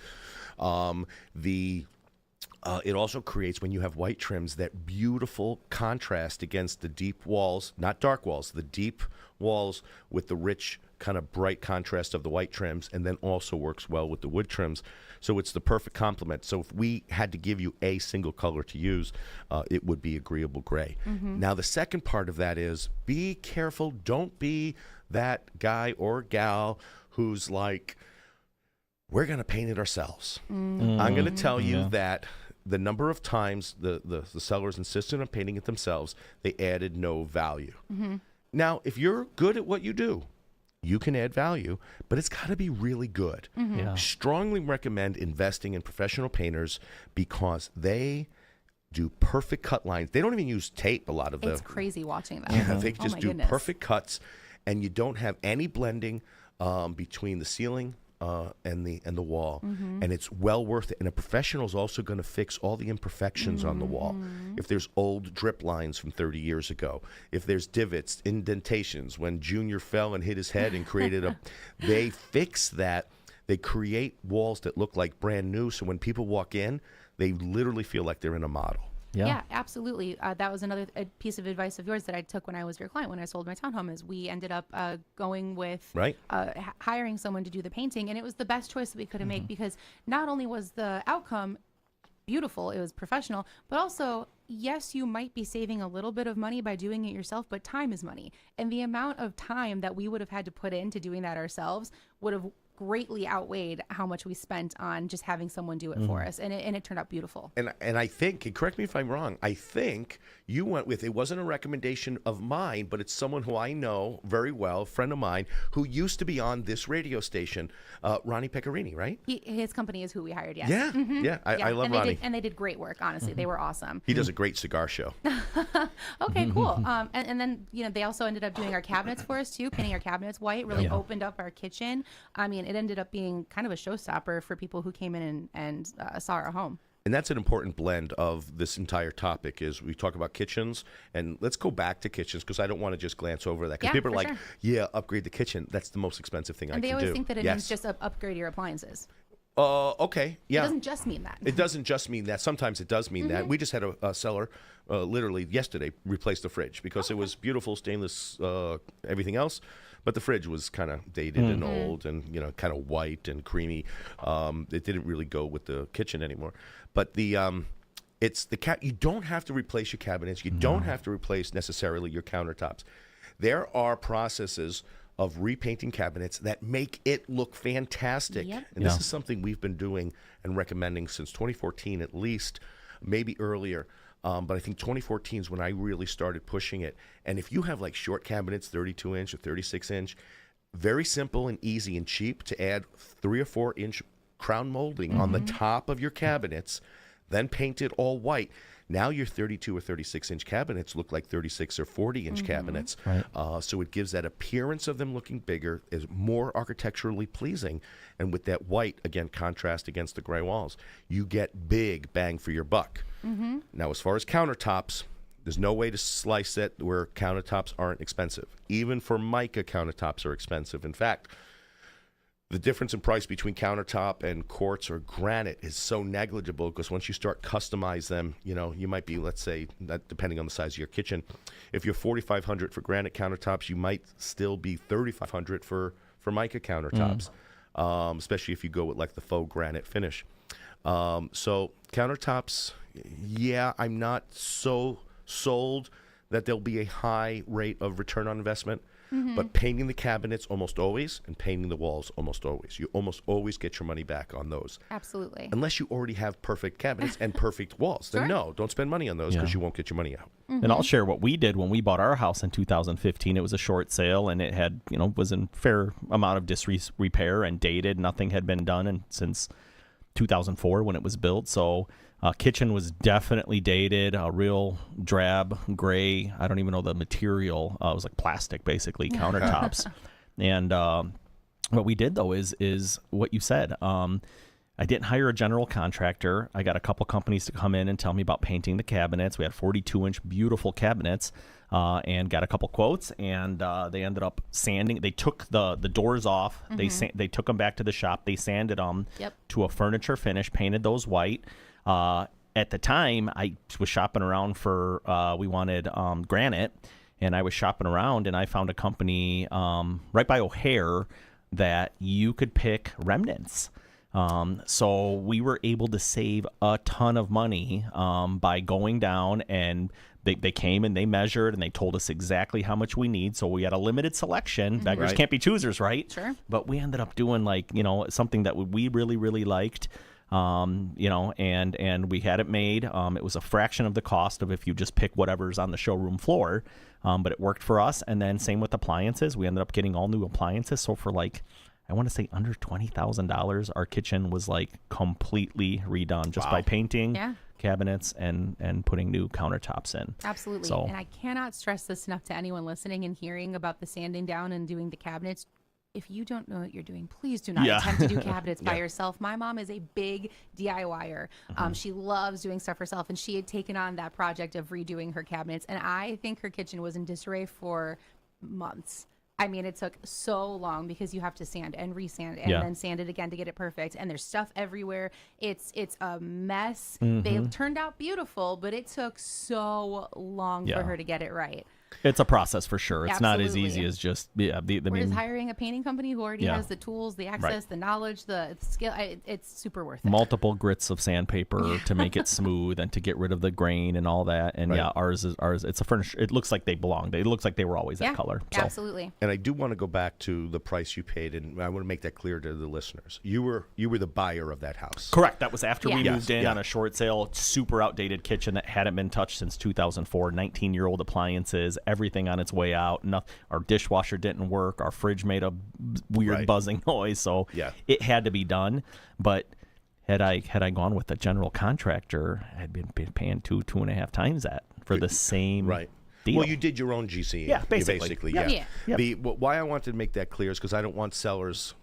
It also creates, when you have white trims, that beautiful contrast against the deep walls, not dark walls, the deep walls with the rich kind of bright contrast of the white trims, and then also works well with the wood trims. So it's the perfect complement. So if we had to give you a single color to use, it would be agreeable gray. Now, the second part of that is be careful. Don't be that guy or gal who's like, we're going to paint it ourselves. I'm going to tell you that the number of times the sellers insisted on painting it themselves, they added no value. Now, if you're good at what you do, you can add value, but it's got to be really good. Yeah. Strongly recommend investing in professional painters because they do perfect cut lines. They don't even use tape, a lot of them. It's crazy watching that. Yeah, they just my do goodness. perfect cuts, and you don't have any blending between the ceiling and the wall, and it's well worth it. And a professional is also going to fix all the imperfections on the wall. If there's old drip lines from 30 years ago, if there's divots, indentations, when Junior fell and hit his head and created they fix that. They create walls that look like brand new, so when people walk in, they literally feel like they're in a model. Yeah, absolutely. That was another piece of advice of yours that I took when I was your client when I sold my townhome. Is we ended up going with hiring someone to do the painting, and it was the best choice that we could have made because not only was the outcome beautiful, it was professional, but also yes, you might be saving a little bit of money by doing it yourself, but time is money, and the amount of time that we would have had to put into doing that ourselves would have greatly outweighed how much we spent on just having someone do it for us, and it turned out beautiful. And I think, and correct me if I'm wrong, I think you went with, it wasn't a recommendation of mine, but it's someone who I know very well, a friend of mine, who used to be on this radio station, Ronnie Pecorini, right? His company is who we hired, yes. Yeah, I love Ronnie. They did great work, honestly. They were awesome. He does a great cigar show. Okay, cool. And then, they also ended up doing our cabinets for us, too, painting our cabinets white, really opened up our kitchen. I mean, it ended up being kind of a showstopper for people who came in and saw our home. And that's an important blend of this entire topic is we talk about kitchens, and let's go back to kitchens because I don't want to just glance over that because people are like, upgrade the kitchen. That's the most expensive thing I can do. And they always think that it means just upgrade your appliances. Okay, yeah. It doesn't just mean that. It doesn't just mean that. Sometimes it does mean that. We just had a seller literally yesterday replace the fridge because it was beautiful stainless, everything else. But the fridge was kind of dated and old and, kind of white and creamy. It didn't really go with the kitchen anymore. But it's the you don't have to replace your cabinets. You don't have to replace necessarily your countertops. There are processes of repainting cabinets that make it look fantastic. Yep. And this is something we've been doing and recommending since 2014 at least, maybe earlier. But I think 2014 is when I really started pushing it. And if you have like short cabinets, 32-inch or 36-inch, very simple and easy and cheap to add 3 or 4-inch crown molding on the top of your cabinets, then paint it all white. Now your 32 or 36-inch cabinets look like 36 or 40-inch cabinets. Right. So it gives that appearance of them looking bigger, is more architecturally pleasing. And with that white, again, contrast against the gray walls, you get big bang for your buck. Now, as far as countertops, There's no way to slice it where countertops aren't expensive. Even for mica, countertops are expensive. In fact, the difference in price between countertop and quartz or granite is so negligible because once you start customize them, you might be, let's say, that depending on the size of your kitchen, if you're $4,500 for granite countertops, you might still be $3,500 for mica countertops, especially if you go with like the faux granite finish. So countertops, yeah, I'm not so sold that there'll be a high rate of return on investment. But painting the cabinets almost always, and painting the walls almost always. You almost always get your money back on those. Absolutely. Unless you already have perfect cabinets and perfect walls. Then no, don't spend money on those because you won't get your money out. And I'll share what we did when we bought our house in 2015. It was a short sale, and it had, was in fair amount of disrepair and dated. Nothing had been done since 2004 when it was built. So kitchen was definitely dated, a real drab gray. I don't even know the material. It was like plastic, basically, countertops. And what we did, though, is what you said. I didn't hire a general contractor. I got a couple companies to come in and tell me about painting the cabinets. We had 42-inch beautiful cabinets and got a couple quotes. And they ended up sanding. They took the doors off. They took them back to the shop. They sanded them to a furniture finish, painted those white. At the time, I was shopping around for, we wanted granite, and I was shopping around, and I found a company right by O'Hare that you could pick remnants. So we were able to save a ton of money by going down, and they came and they measured, and they told us exactly how much we need. So we had a limited selection. Beggars can't be choosers, right? Sure. But we ended up doing something that we really, really liked. And we had it made. It was a fraction of the cost of if you just pick whatever's on the showroom floor, but it worked for us. And then same with appliances. We ended up getting all new appliances. So for I want to say under $20,000, our kitchen was completely redone just by painting cabinets and putting new countertops in. Absolutely. So, and I cannot stress this enough to anyone listening and hearing about the sanding down and doing the cabinets. If you don't know what you're doing, please do not attempt to do cabinets by yourself. My mom is a big DIYer. She loves doing stuff herself, and she had taken on that project of redoing her cabinets. And I think her kitchen was in disarray for months. I mean, it took so long because you have to sand and resand and then sand it again to get it perfect. And there's stuff everywhere. It's a mess. They turned out beautiful, but it took so long for her to get it right. It's a process for sure. It's not as easy as just Whereas hiring a painting company who already has the tools, the access, the knowledge, the skill, it's super worth it. Multiple grits of sandpaper to make it smooth and to get rid of the grain and all that. And ours. It's a furniture. It looks like they belonged. It looks like they were always that color. So. Absolutely. And I do want to go back to the price you paid, and I want to make that clear to the listeners. You were the buyer of that house. Correct. That was after we moved in on a short sale. Super outdated kitchen that hadn't been touched since 2004. 19-year-old appliances. Everything on its way out. Our dishwasher didn't work. Our fridge made a weird buzzing noise. So it had to be done. But had I gone with a general contractor, I'd been paying 2.5 times that for the same deal. Well, you did your own GC. Yeah, basically. Why I wanted to make that clear is because I don't want sellers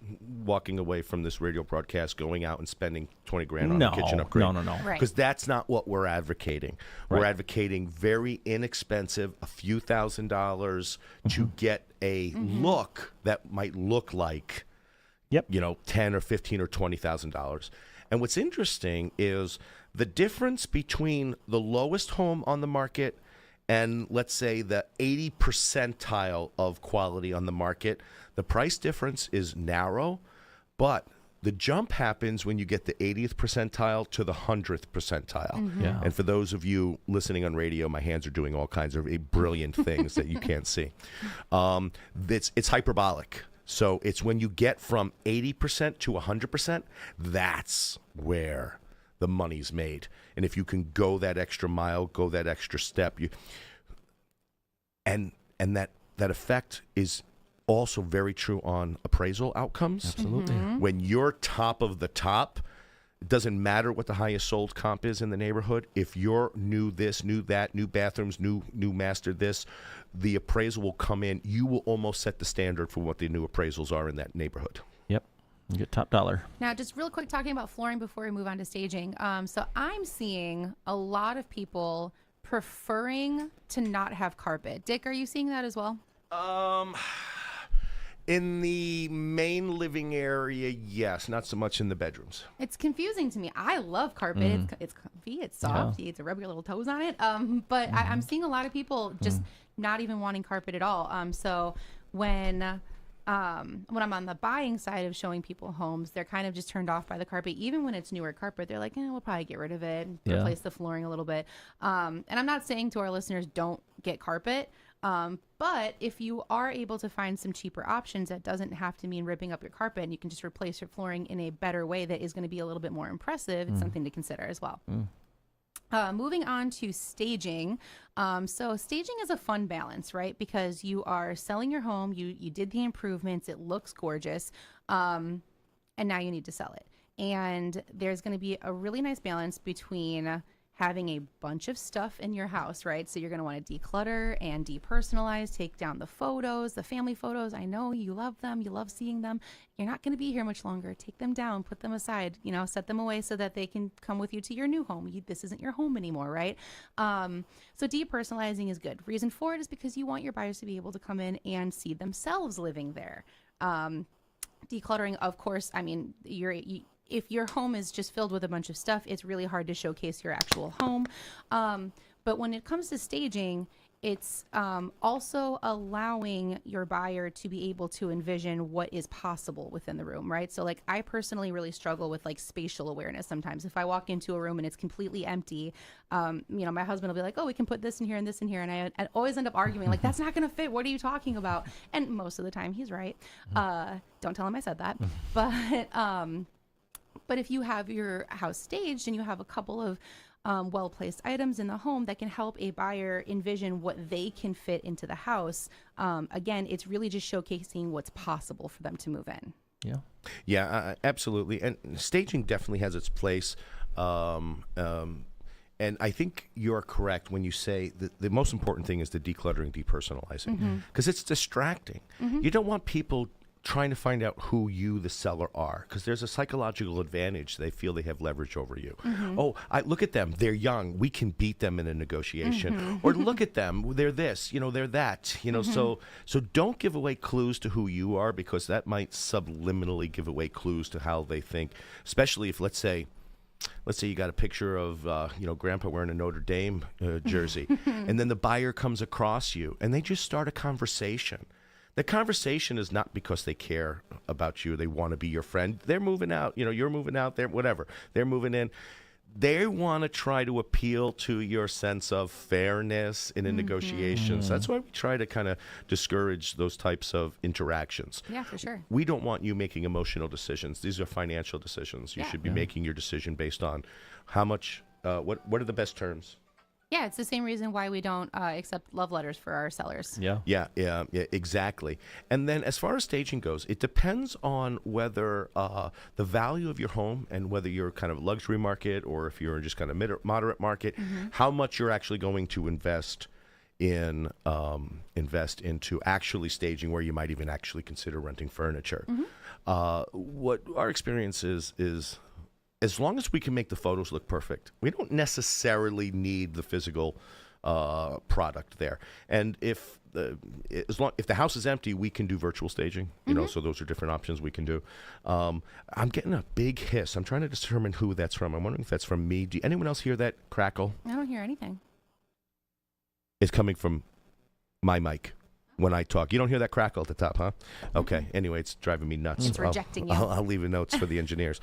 walking away from this radio broadcast going out and spending $20,000 on a kitchen upgrade. No. Because that's not what we're advocating. We're advocating very inexpensive, a few $1,000s to get a look that might look like, $10 or $15 or $20,000. And what's interesting is the difference between the lowest home on the market and let's say the 80 percentile of quality on the market, the price difference is narrow, but the jump happens when you get the 80th percentile to the 100th percentile. Yeah. And for those of you listening on radio, my hands are doing all kinds of brilliant things that you can't see. It's hyperbolic. So it's when you get from 80% to 100%, that's where the money's made. And if you can go that extra mile, go that extra step, and that effect is also very true on appraisal outcomes. Absolutely. When you're top of the top, it doesn't matter what the highest sold comp is in the neighborhood. If you're new this, new that, new bathrooms, new master this, the appraisal will come in. You will almost set the standard for what the new appraisals are in that neighborhood. Yep. You get top dollar. Now, just real quick, talking about flooring before we move on to staging. So I'm seeing a lot of people preferring to not have carpet. Dick, are you seeing that as well? In the main living area, yes, not so much in the bedrooms. It's confusing to me. I love carpet. It's comfy. It's soft. You get to rub your little toes on it. But I'm seeing a lot of people just not even wanting carpet at all. So when I'm on the buying side of showing people homes, they're kind of just turned off by the carpet. Even when it's newer carpet, they're like, we'll probably get rid of it, and replace the flooring a little bit. And I'm not saying to our listeners, don't get carpet. But if you are able to find some cheaper options, that doesn't have to mean ripping up your carpet, and you can just replace your flooring in a better way that is going to be a little bit more impressive. It's something to consider as well. Moving on to staging. So staging is a fun balance, right? Because you are selling your home, you did the improvements, it looks gorgeous, and now you need to sell it. And there's going to be a really nice balance between having a bunch of stuff in your house, right? So you're going to want to declutter and depersonalize, take down the photos, the family photos. I know you love them. You love seeing them. You're not going to be here much longer. Take them down, put them aside, set them away so that they can come with you to your new home. This isn't your home anymore, right? So depersonalizing is good. Reason for it is because you want your buyers to be able to come in and see themselves living there. Decluttering, of course, I mean, if your home is just filled with a bunch of stuff, it's really hard to showcase your actual home. But when it comes to staging, it's also allowing your buyer to be able to envision what is possible within the room, right? So like I personally really struggle with like spatial awareness sometimes. If I walk into a room and it's completely empty, my husband will be like, oh, we can put this in here and this in here. And I always end up arguing like, that's not going to fit. What are you talking about? And most of the time he's right. Don't tell him I said that. But if you have your house staged and you have a couple of well-placed items in the home that can help a buyer envision what they can fit into the house, again, it's really just showcasing what's possible for them to move in. Yeah, absolutely. And staging definitely has its place. And I think you're correct when you say that the most important thing is the decluttering, depersonalizing, because it's distracting. You don't want people trying to find out who you, the seller, are, because there's a psychological advantage. They feel they have leverage over you. Oh, look at them. They're young. We can beat them in a negotiation. Or look at them. They're this, they're that. So don't give away clues to who you are, because that might subliminally give away clues to how they think, especially if, let's say you got a picture of, Grandpa wearing a Notre Dame jersey, and then the buyer comes across you, and they just start a conversation. The conversation is not because they care about you. They want to be your friend. They're moving out. You're moving out there, whatever. They're moving in. They want to try to appeal to your sense of fairness in a negotiation. So that's why we try to kind of discourage those types of interactions. Yeah, for sure. We don't want you making emotional decisions. These are financial decisions. You should be making your decision based on how much, what are the best terms? Yeah, it's the same reason why we don't accept love letters for our sellers. Yeah, exactly. And then as far as staging goes, it depends on whether the value of your home and whether you're kind of luxury market or if you're in just kind of moderate market, how much you're actually going to invest into actually staging, where you might even actually consider renting furniture. What our experience is as long as we can make the photos look perfect, we don't necessarily need the physical product there. And if the house is empty, we can do virtual staging. So those are different options we can do. I'm getting a big hiss. I'm trying to determine who that's from. I'm wondering if that's from me. Do anyone else hear that crackle? I don't hear anything. It's coming from my mic. When I talk, you don't hear that crackle at the top, huh? Okay. Anyway, it's driving me nuts. It's rejecting you. I'll leave the notes for the engineers.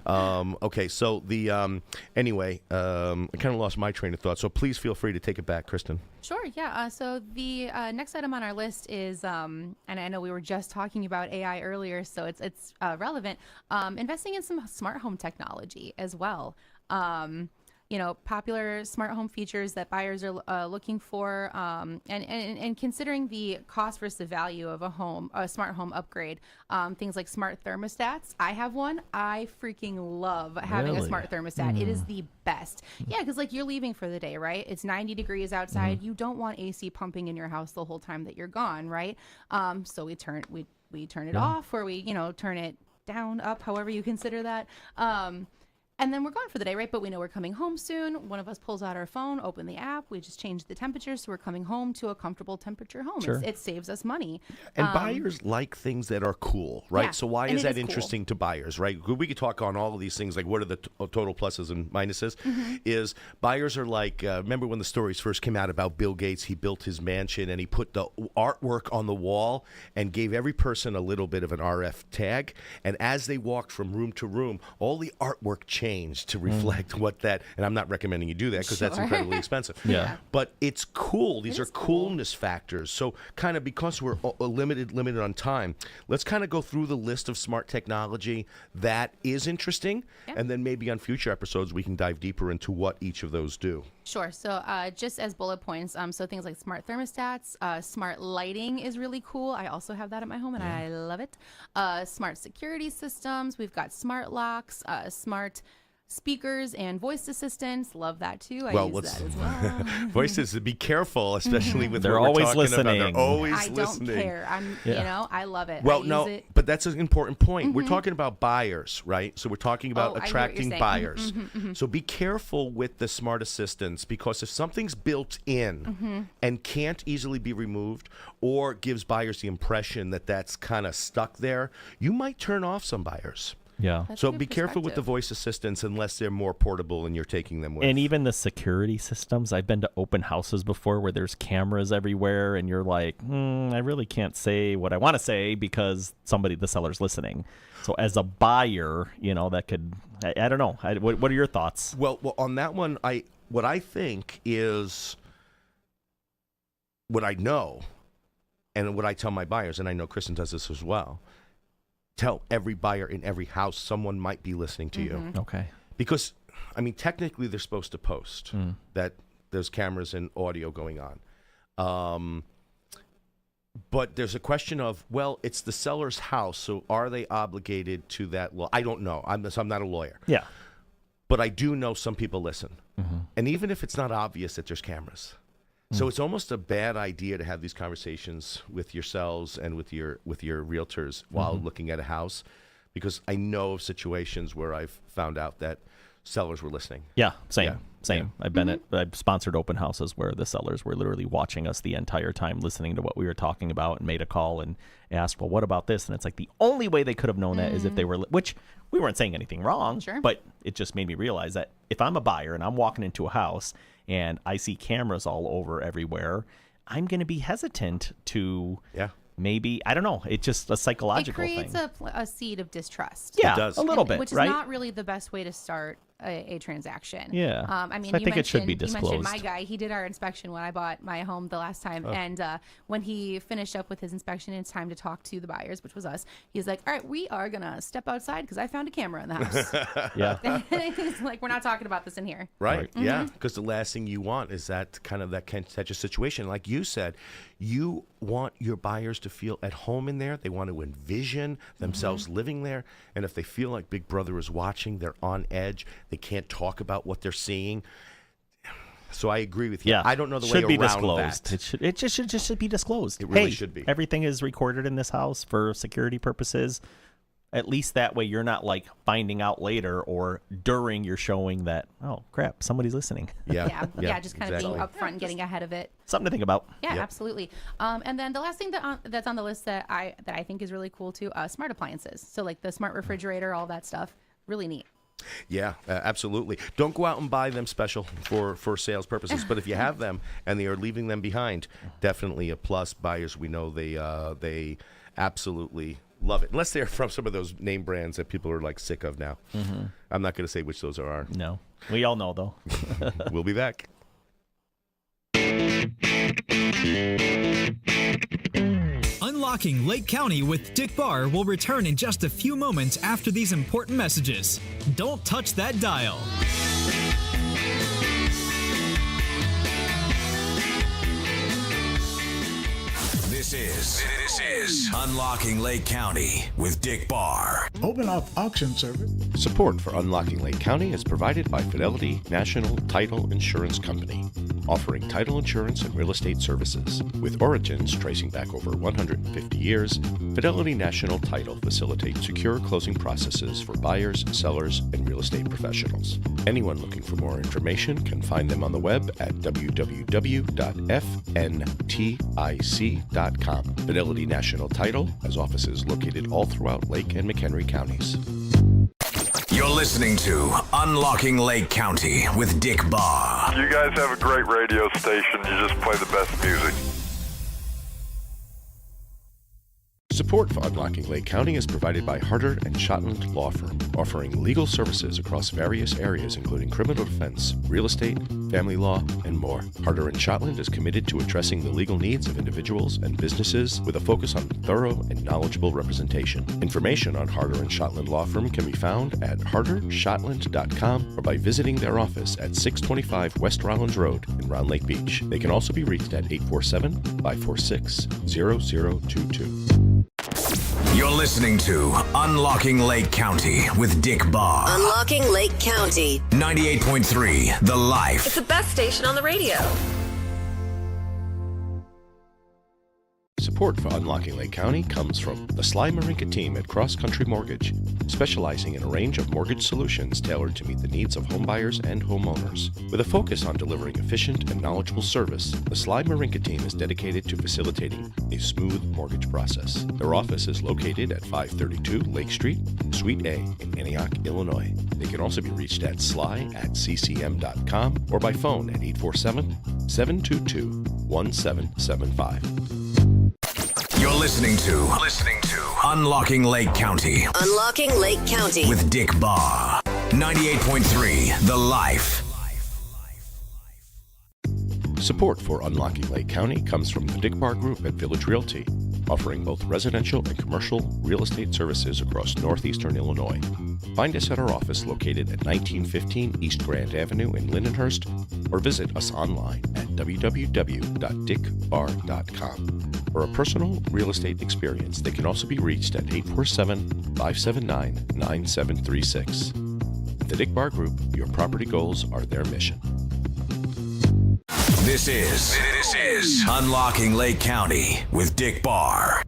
Okay. So I kind of lost my train of thought. So please feel free to take it back, Kristen. Sure. Yeah. So the next item on our list is, and I know we were just talking about AI earlier, so it's relevant. Investing in some smart home technology as well. Popular smart home features that buyers are looking for, and considering the cost versus the value of a smart home upgrade. Things like smart thermostats. I have one. I freaking love having a smart thermostat. It is the best. Yeah, because like you're leaving for the day, right? It's 90 degrees outside. You don't want AC pumping in your house the whole time that you're gone, right? So we turn it off, or we turn it down, up, however you consider that. And then we're gone for the day, right? But we know we're coming home soon. One of us pulls out our phone, open the app. We just change the temperature, so we're coming home to a comfortable temperature home. Sure. It saves us money. And buyers like things that are cool, right? Yeah, So why and is it that is cool. interesting to buyers, right? We could talk on all of these things, like what are the total pluses and minuses. Is buyers are like, remember when the stories first came out about Bill Gates? He built his mansion and he put the artwork on the wall and gave every person a little bit of an RF tag. And as they walked from room to room, all the artwork changed to reflect what that, and I'm not recommending you do that because that's incredibly expensive. Yeah. But it's cool. These are coolness factors. So kind of because we're limited on time, let's kind of go through the list of smart technology that is interesting. And then maybe on future episodes, we can dive deeper into what each of those do. Sure. So just as bullet points, so things like smart thermostats, smart lighting is really cool. I also have that at my home, and I love it. Smart security systems. We've got smart locks, smart speakers and voice assistants. Love that too. I use that as well. Voices, be careful, especially with They're what we're always talking about. listening. They're always I listening. don't care. You know, I love it. Well, I no, use it. but that's an important point. We're talking about buyers, right? So we're talking about I hear what you're attracting saying. buyers. So be careful with the smart assistants, because if something's built in and can't easily be removed, or gives buyers the impression that that's kind of stuck there, you might turn off some buyers. Yeah. That's a So good be careful with the perspective. voice assistants unless they're more portable and you're taking them with. And even the security systems. I've been to open houses before where there's cameras everywhere, and you're like, I really can't say what I want to say because the seller's listening. So as a buyer, you know, that could, I don't know. What are your thoughts? Well, on that one, what I think is what I know, and what I tell my buyers, and I know Kristen does this as well. Tell every buyer in every house someone might be listening to you. Okay. Because, I mean, technically they're supposed to post that there's cameras and audio going on. But there's a question of, well, it's the seller's house, so are they obligated to that law? I don't know. I'm not a lawyer. Yeah. But I do know some people listen. And even if it's not obvious that there's cameras. So it's almost a bad idea to have these conversations with yourselves and with your realtors while looking at a house, because I know of situations where I've found out that sellers were listening. Yeah, same. Yeah. Same. I've sponsored open houses where the sellers were literally watching us the entire time, listening to what we were talking about, and made a call and asked, well, what about this? And it's like the only way they could have known that is if they were, which we weren't saying anything wrong, but it just made me realize that if I'm a buyer and I'm walking into a house and I see cameras all over everywhere, I'm going to be hesitant to maybe, I don't know, it's just a psychological thing. It creates a seed of distrust. Yeah, it does. a little bit, which right? is not really the best way to start a transaction. Yeah. I mean, So I think it should be You disclosed. mentioned my guy. He did our inspection when I bought my home the last time. And when he finished up with his inspection, it's time to talk to the buyers, which was us. He's like, all right, we are going to step outside because I found a camera in the house. Yeah. He's like, we're not talking about this in here. Right. Yeah. Because the last thing you want is that such a situation. Like you said, you want your buyers to feel at home in there. They want to envision themselves living there. And if they feel like Big Brother is watching, they're on edge. They can't talk about what they're seeing. So I agree with you. Yeah. I don't know the should way be around disclosed. that. It just should be disclosed. It really Hey, should be. Everything is recorded in this house for security purposes. At least that way you're not like finding out later or during your showing that, oh crap, somebody's listening. Yeah. Yeah, just kind of being upfront and getting ahead of it. Something to think about. Yeah, absolutely. And then the last thing that's on the list that I think is really cool too, smart appliances. So like the smart refrigerator, all that stuff, really neat. Yeah, absolutely. Don't go out and buy them special for sales purposes. But if you have them and they are leaving them behind, definitely a plus. Buyers, we know they absolutely love it. Unless they're from some of those name brands that people are like sick of now. I'm not going to say which those are. No. We all know though. We'll be back. Unlocking Lake County with Dick Barr will return in just a few moments after these important messages. Don't touch that dial. This is Unlocking Lake County with Dick Barr. Open up auction service. Support for Unlocking Lake County is provided by Fidelity National Title Insurance Company, offering title insurance and real estate services. With origins tracing back over 150 years, Fidelity National Title facilitates secure closing processes for buyers, sellers, and real estate professionals. Anyone looking for more information can find them on the web at www.fntic.com. Fidelity National Title has offices located all throughout Lake and McHenry counties. You're listening to Unlocking Lake County with Dick Barr. You guys have a great radio station. You just play the best music. Support for Unlocking Lake County is provided by Harder and Shotland Law Firm, offering legal services across various areas including criminal defense, real estate, family law, and more. Harder and Shotland is committed to addressing the legal needs of individuals and businesses with a focus on thorough and knowledgeable representation. Information on Harder and Shotland Law Firm can be found at hardershotland.com or by visiting their office at 625 West Rollins Road in Round Lake Beach. They can also be reached at 847-546-0022. You're listening to Unlocking Lake County with Dick Barr. Unlocking Lake County. 98.3 The Life. It's the best station on the radio. Support for Unlocking Lake County comes from the Sly Marinca Team at Cross Country Mortgage, specializing in a range of mortgage solutions tailored to meet the needs of homebuyers and homeowners. With a focus on delivering efficient and knowledgeable service, the Sly Marinca Team is dedicated to facilitating a smooth mortgage process. Their office is located at 532 Lake Street, Suite A in Antioch, Illinois. They can also be reached at sly@ccm.com or by phone at 847-722-1775. You're listening to Unlocking Lake County Unlocking Lake County. with Dick Barr. 98.3 The Life. Support for Unlocking Lake County comes from the Dick Barr Group at Village Realty, offering both residential and commercial real estate services across northeastern Illinois. Find us at our office located at 1915 East Grand Avenue in Lindenhurst, or visit us online at www.dickbarr.com. For a personal real estate experience, they can also be reached at 847-579-9736. At the Dick Barr Group, your property goals are their mission. This is Unlocking Lake County with Dick Barr.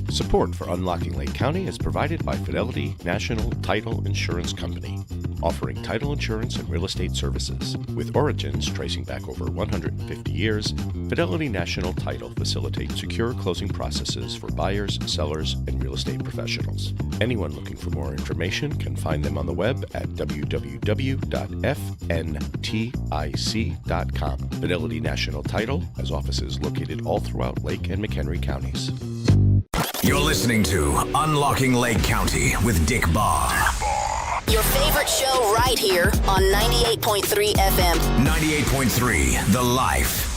Support for Unlocking Lake County is provided by Fidelity National Title Insurance Company, offering title insurance and real estate services. With origins tracing back over 150 years, Fidelity National Title facilitates secure closing processes for buyers, sellers, and real estate professionals. Anyone looking for more information can find them on the web at www.fntic.com. Fidelity National Title has offices located all throughout Lake and McHenry counties. You're listening to Unlocking Lake County with Dick Barr. Your favorite show right here on 98.3 FM. 98.3 The Life.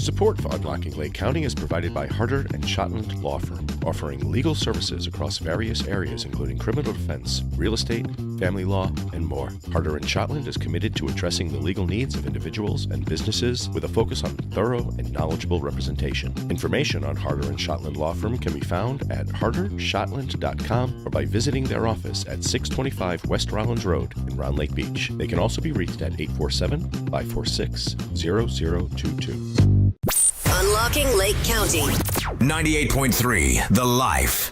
Support for Unlocking Lake County is provided by Harder and Shotland Law Firm, offering legal services across various areas including criminal defense, real estate, family law, and more. Harder and Shotland is committed to addressing the legal needs of individuals and businesses with a focus on thorough and knowledgeable representation. Information on Harder and Shotland Law Firm can be found at hardershotland.com or by visiting their office at 625 West Rollins Road in Round Lake Beach. They can also be reached at 847-546-0022. Unlocking Lake County. 98.3 The Life.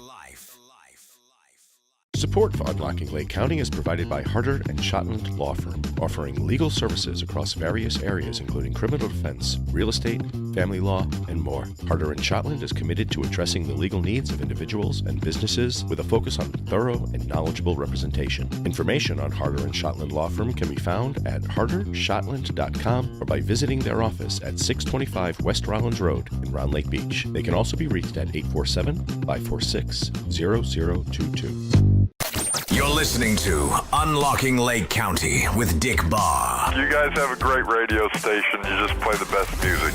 Support for Unlocking Lake County is provided by Harder and Shotland Law Firm, offering legal services across various areas including criminal defense, real estate, family law, and more. Harder and Shotland is committed to addressing the legal needs of individuals and businesses with a focus on thorough and knowledgeable representation. Information on Harder and Shotland Law Firm can be found at hardershotland.com or by visiting their office at 625 West Rollins Road in Round Lake Beach. They can also be reached at 847-546-0022. You're listening to Unlocking Lake County with Dick Barr. You guys have a great radio station. You just play the best music.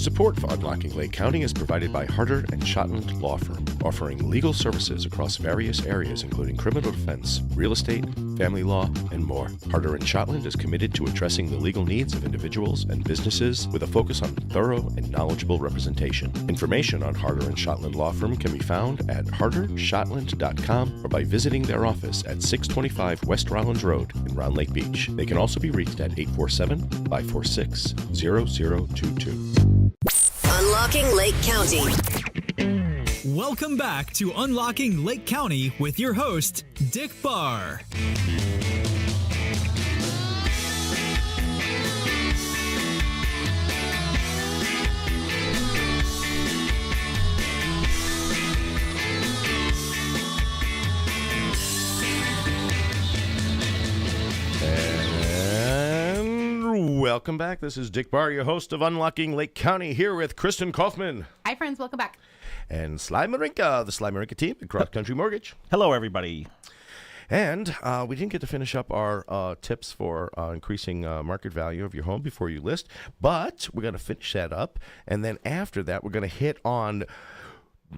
Support for Unlocking Lake County is provided by Harder and Shotland Law Firm, offering legal services across various areas including criminal defense, real estate, family law, and more. Harder and Shotland is committed to addressing the legal needs of individuals and businesses with a focus on thorough and knowledgeable representation. Information on Harder and Shotland Law Firm can be found at hardershotland.com or by visiting their office at 625 West Rollins Road in Round Lake Beach. They can also be reached at 847-546-0022. Unlocking Lake County. Welcome back to Unlocking Lake County with your host, Dick Barr. Welcome back. This is Dick Barr, your host of Unlocking Lake County, here with Kristen Kaufman. Hi, friends. Welcome back. And Sly Marinca, the Sly Marinca Team at Cross Country Mortgage. Hello, everybody. And we didn't get to finish up our tips for increasing market value of your home before you list, but we're going to finish that up. And then after that, we're going to hit on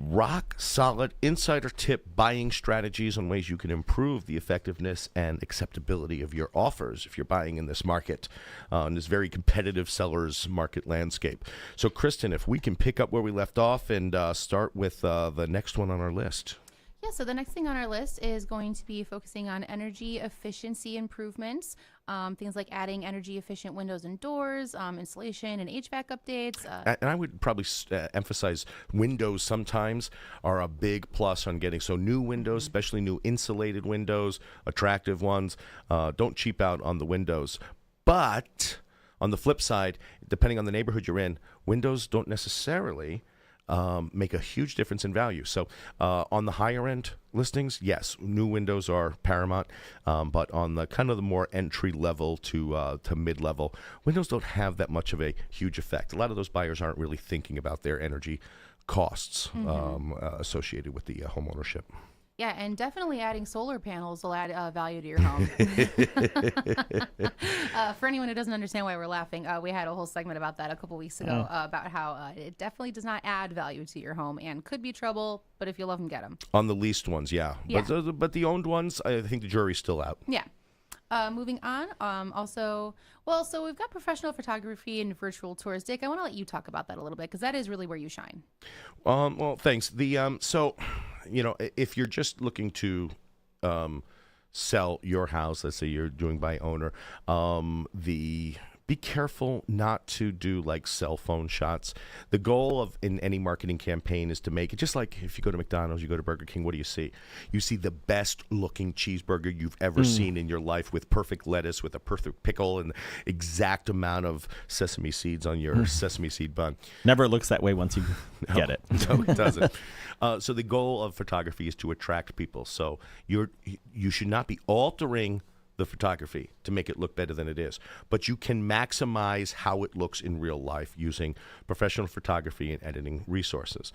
rock solid insider tip buying strategies on ways you can improve the effectiveness and acceptability of your offers if you're buying in this market, in this very competitive seller's market landscape. So, Kristen, if we can pick up where we left off and start with the next one on our list. Yeah, so the next thing on our list is going to be focusing on energy efficiency improvements, things like adding energy efficient windows and doors, insulation and HVAC updates. And I would probably emphasize windows sometimes are a big plus on getting. So new windows, especially new insulated windows, attractive ones, don't cheap out on the windows. But on the flip side, depending on the neighborhood you're in, windows don't necessarily make a huge difference in value. So on the higher end listings, yes, new windows are paramount. But on the kind of the more entry level to mid level, windows don't have that much of a huge effect. A lot of those buyers aren't really thinking about their energy costs associated with the home ownership. Yeah, and definitely adding solar panels will add value to your home. For anyone who doesn't understand why we're laughing, we had a whole segment about that a couple weeks ago about how it definitely does not add value to your home and could be trouble, but if you love them, get them. On the leased ones, yeah. But the owned ones, I think the jury's still out. Yeah. Moving on, so we've got professional photography and virtual tours. Dick, I want to let you talk about that a little bit because that is really where you shine. Well, thanks. So, if you're just looking to sell your house, let's say you're doing by owner, be careful not to do like cell phone shots. The goal of in any marketing campaign is to make it just like if you go to McDonald's, you go to Burger King, what do you see? You see the best looking cheeseburger you've ever seen in your life with perfect lettuce, with a perfect pickle and exact amount of sesame seeds on your sesame seed bun. Never looks that way once you get it. No, it doesn't. So the goal of photography is to attract people. So you should not be altering the photography to make it look better than it is, but you can maximize how it looks in real life using professional photography and editing resources.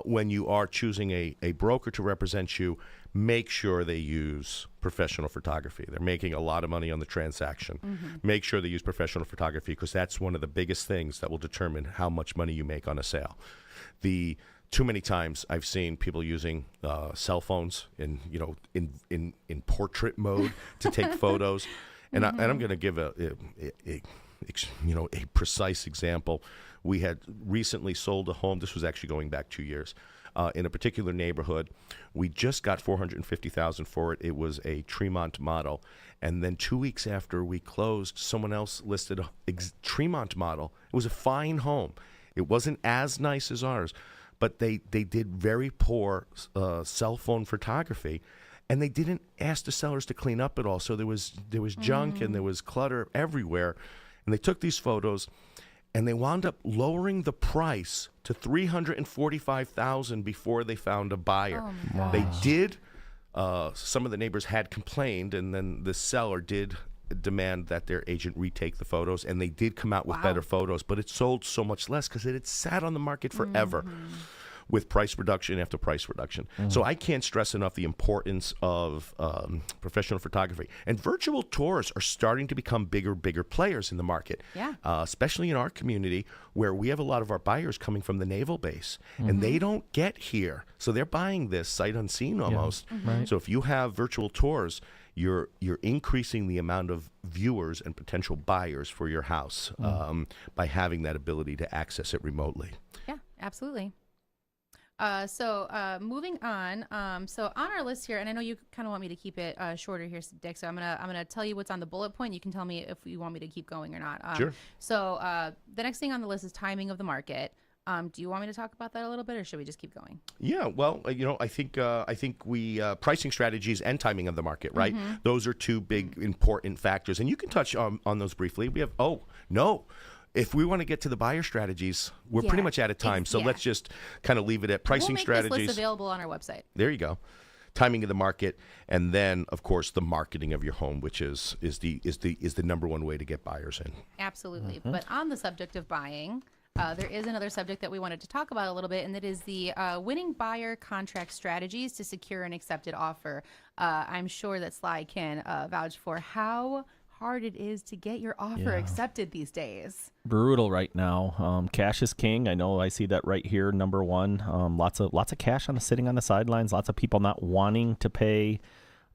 When you are choosing a broker to represent you, make sure they use professional photography. They're making a lot of money on the transaction. Make sure they use professional photography because that's one of the biggest things that will determine how much money you make on a sale. Too many times I've seen people using cell phones in portrait mode to take photos, and I'm going to give a precise example. We had recently sold a home. This was actually going back 2 years. In a particular neighborhood, we just got $450,000 for it. It was a Tremont model, and then 2 weeks after we closed, someone else listed a Tremont model. It was a fine home. It wasn't as nice as ours. But they did very poor cell phone photography, and they didn't ask the sellers to clean up at all. So there was junk and there was clutter everywhere, and they took these photos, and they wound up lowering the price to $345,000 before they found a buyer. They did. Some of the neighbors had complained, and then the seller did demand that their agent retake the photos, and they did come out with better photos, but it sold so much less because it had sat on the market forever. with price reduction after price reduction. So I can't stress enough the importance of professional photography. And virtual tours are starting to become bigger players in the market, especially in our community where we have a lot of our buyers coming from the naval base, and they don't get here. So they're buying this sight unseen almost. Right. So if you have virtual tours, you're increasing the amount of viewers and potential buyers for your house by having that ability to access it remotely. Yeah, absolutely. So moving on. So on our list here, and I know you kind of want me to keep it shorter here, Dick. So I'm gonna tell you what's on the bullet point. You can tell me if you want me to keep going or not. Sure. So the next thing on the list is timing of the market. Do you want me to talk about that a little bit, or should we just keep going? Yeah, well, I think we pricing strategies and timing of the market, right? Those are two big important factors, and you can touch on those briefly. We have if we want to get to the buyer strategies, we're pretty much out of time. So let's just kind of leave it at pricing strategies. We'll make this list available on our website. There you go. Timing of the market, and then of course the marketing of your home, which is the number one way to get buyers in. Absolutely. But on the subject of buying, there is another subject that we wanted to talk about a little bit, and that is the winning buyer contract strategies to secure an accepted offer. I'm sure that Sly can vouch for how hard it is to get your offer accepted these days. Brutal right now. Cash is king. I know I see that right here, number one. Lots of cash sitting on the sidelines. Lots of people not wanting to pay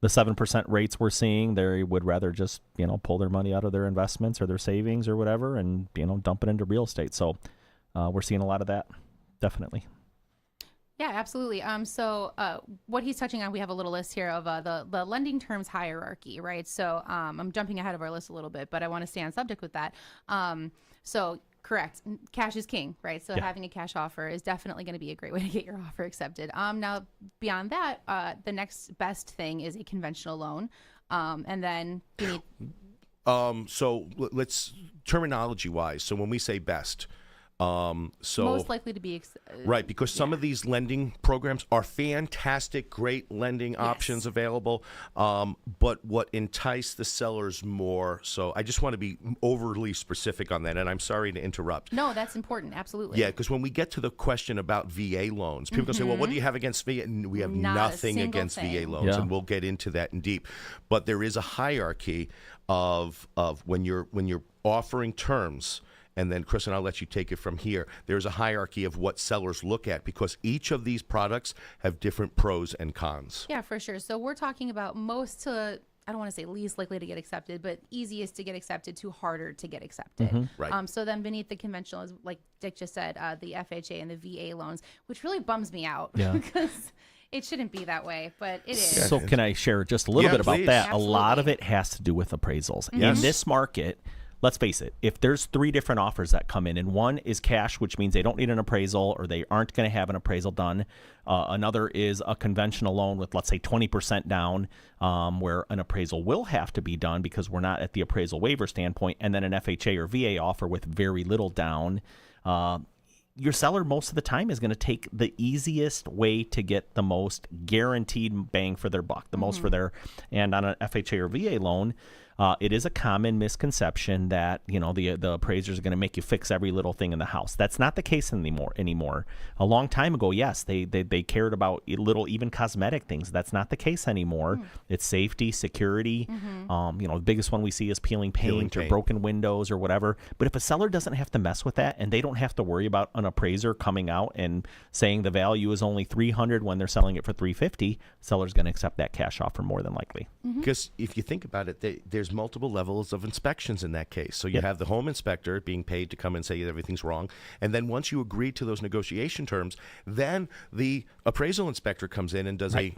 the 7% rates we're seeing. They would rather just, pull their money out of their investments or their savings or whatever and, dump it into real estate. So we're seeing a lot of that, definitely. Yeah, absolutely. So what he's touching on, we have a little list here of the lending terms hierarchy, right? So I'm jumping ahead of our list a little bit, but I want to stay on subject with that. So correct, cash is king, right? So having a cash offer is definitely going to be a great way to get your offer accepted. Now, beyond that, the next best thing is a conventional loan. And then you need... So let's, terminology-wise, so when we say best... most likely to be right, because some of these lending programs are fantastic, great lending options available, but what entice the sellers more, so I just want to be overly specific on that, and I'm sorry to interrupt. No, that's important, absolutely. Yeah, because when we get to the question about VA loans, people can say, well, what do you have against VA? And we have nothing against VA loans, and we'll get into that in deep. But there is a hierarchy of when you're offering terms. And then, Chris, and I'll let you take it from here. There's a hierarchy of what sellers look at because each of these products have different pros and cons. Yeah, for sure. So we're talking about most to, I don't want to say least likely to get accepted, but easiest to get accepted to harder to get accepted. Right. So then beneath the conventional is, like Dick just said, the FHA and the VA loans, which really bums me out because it shouldn't be that way, but it is. So can I share just a little bit about that? Absolutely. A lot of it has to do with appraisals. In this market, let's face it, if there's three different offers that come in, and one is cash, which means they don't need an appraisal or they aren't going to have an appraisal done. Another is a conventional loan with, let's say, 20% down, where an appraisal will have to be done because we're not at the appraisal waiver standpoint, and then an FHA or VA offer with very little down. Your seller most of the time is going to take the easiest way to get the most guaranteed bang for their buck, the most for their, and on an FHA or VA loan, it is a common misconception that, the appraisers are going to make you fix every little thing in the house. That's not the case anymore. A long time ago, yes, they cared about little, even cosmetic things. That's not the case anymore. It's safety, security. The biggest one we see is peeling paint or broken windows or whatever. But if a seller doesn't have to mess with that and they don't have to worry about an appraiser coming out and saying the value is only $300 when they're selling it for $350, seller's going to accept that cash offer more than likely. Because if you think about it, there's multiple levels of inspections in that case. So you have the home inspector being paid to come and say everything's wrong. And then once you agree to those negotiation terms, then the appraisal inspector comes in and does a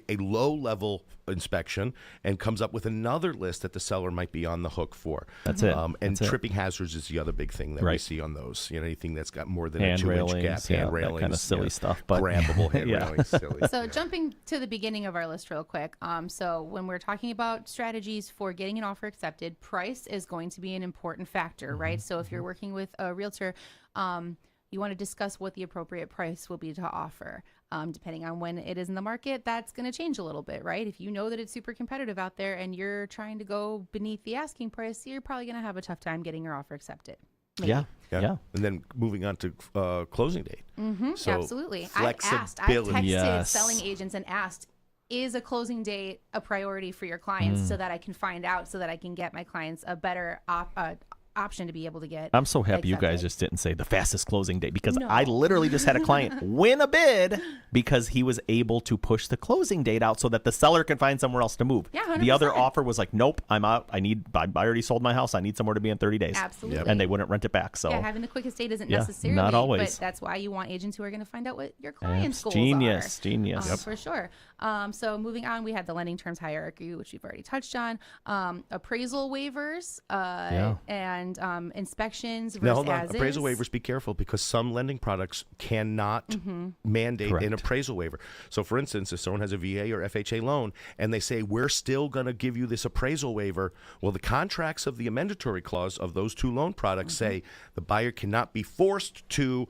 low-level inspection and comes up with another list that the seller might be on the hook for. That's it. And tripping hazards is the other big thing that we see on those. Anything that's got more than a 2-inch gap, hand railings. That kind of silly stuff. But grabbable hand railings, silly. So jumping to the beginning of our list real quick. So when we're talking about strategies for getting an offer accepted, price is going to be an important factor, right? So if you're working with a realtor, you want to discuss what the appropriate price will be to offer. Depending on when it is in the market, that's going to change a little bit, right? If you know that it's super competitive out there and you're trying to go beneath the asking price, you're probably going to have a tough time getting your offer accepted. maybe. Yeah. And then moving on to closing date. So Absolutely. I've flexibility. texted Yes. selling agents and asked, is a closing date a priority for your clients so that I can find out, so that I can get my clients a better option to be able to get. I'm so happy you guys accepted. just didn't say the fastest closing date, because No. I literally just had a client win a bid because he was able to push the closing date out so that the seller can find somewhere else to move. Yeah, the other 100%. offer was like, nope, I'm out. I already sold my house. I need somewhere to be in 30 days. Absolutely. And they wouldn't rent it back. So Yeah, having the quickest date isn't Yeah, necessarily, not always. but that's why you want agents who are going to find out what your clients' goals Genius. are. For sure. So moving on, we had the lending terms hierarchy, which we've already touched on. Appraisal waivers and inspections versus Now, hold on. as Appraisal is. waivers, be careful, because some lending products cannot mandate Correct. an appraisal waiver. So, for instance, if someone has a VA or FHA loan and they say, we're still going to give you this appraisal waiver, well, the contracts of the amendatory clause of those two loan products say the buyer cannot be forced to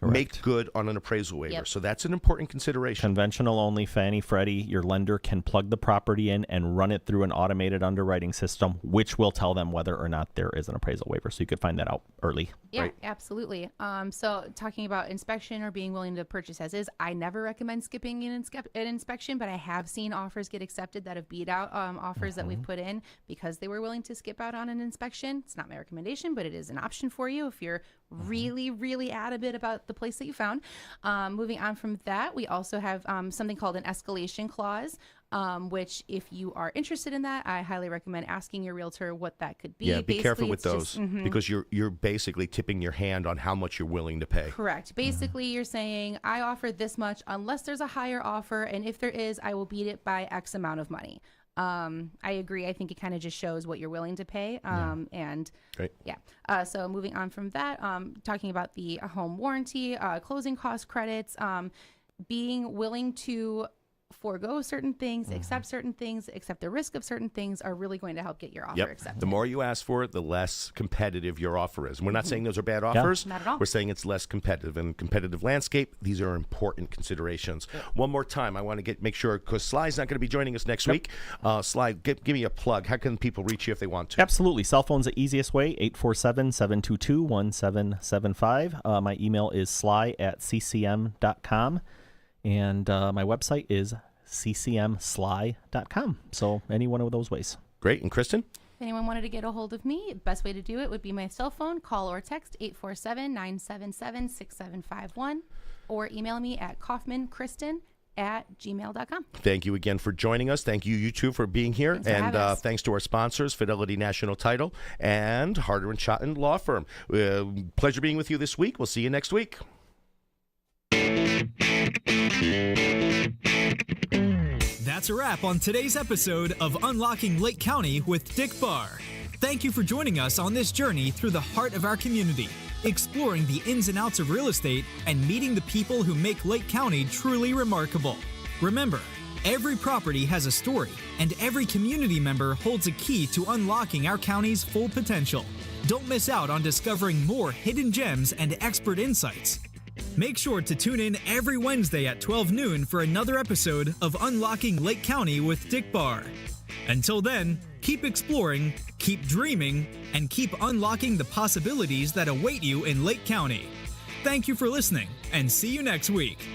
make good on an appraisal waiver. Yep. So that's an important consideration. Conventional only, Fannie, Freddie, your lender can plug the property in and run it through an automated underwriting system, which will tell them whether or not there is an appraisal waiver. So you could find that out early. Yeah, Right. absolutely. So talking about inspection or being willing to purchase as is, I never recommend skipping an inspection, but I have seen offers get accepted that have beat out offers that we've put in because they were willing to skip out on an inspection. It's not my recommendation, but it is an option for you if you're really, really adamant about the place that you found. Moving on from that, we also have something called an escalation clause, which if you are interested in that, I highly recommend asking your realtor what that could be. Yeah, be careful Basically, with it's those just- because you're basically tipping your hand on how much you're willing to pay. Correct. Basically, you're saying, I offer this much unless there's a higher offer, and if there is, I will beat it by X amount of money. I agree. I think it kind of just shows what you're willing to pay. And Great. yeah. So moving on from that, talking about the home warranty, closing cost credits, being willing to forego certain things, accept certain things, accept the risk of certain things are really going to help get your offer accepted. The more you ask for it, the less competitive your offer is. And we're not saying those are bad offers. Not at all. We're saying it's less competitive. And competitive landscape, these are important considerations. One more time, I want to make sure, because Sly's not going to be joining us next week. Sly, give me a plug. How can people reach you if they want to? Absolutely. Cell phone's the easiest way, 847-722-1775. My email is sly@ccm.com. And my website is ccmsly.com. So any one of those ways. Great. And Kristen? If anyone wanted to get a hold of me, best way to do it would be my cell phone, call or text 847-977-6751, or email me at kaufmankristen@gmail.com. Thank you again for joining us. Thank you two, for being here. Thanks for having us. Thanks to our sponsors, Fidelity National Title and Harder & Schotten Law Firm. Pleasure being with you this week. We'll see you next week. That's a wrap on today's episode of Unlocking Lake County with Dick Barr. Thank you for joining us on this journey through the heart of our community, exploring the ins and outs of real estate and meeting the people who make Lake County truly remarkable. Remember, every property has a story, and every community member holds a key to unlocking our county's full potential. Don't miss out on discovering more hidden gems and expert insights. Make sure to tune in every Wednesday at 12 noon for another episode of Unlocking Lake County with Dick Barr. Until then, keep exploring, keep dreaming, and keep unlocking the possibilities that await you in Lake County. Thank you for listening, and see you next week.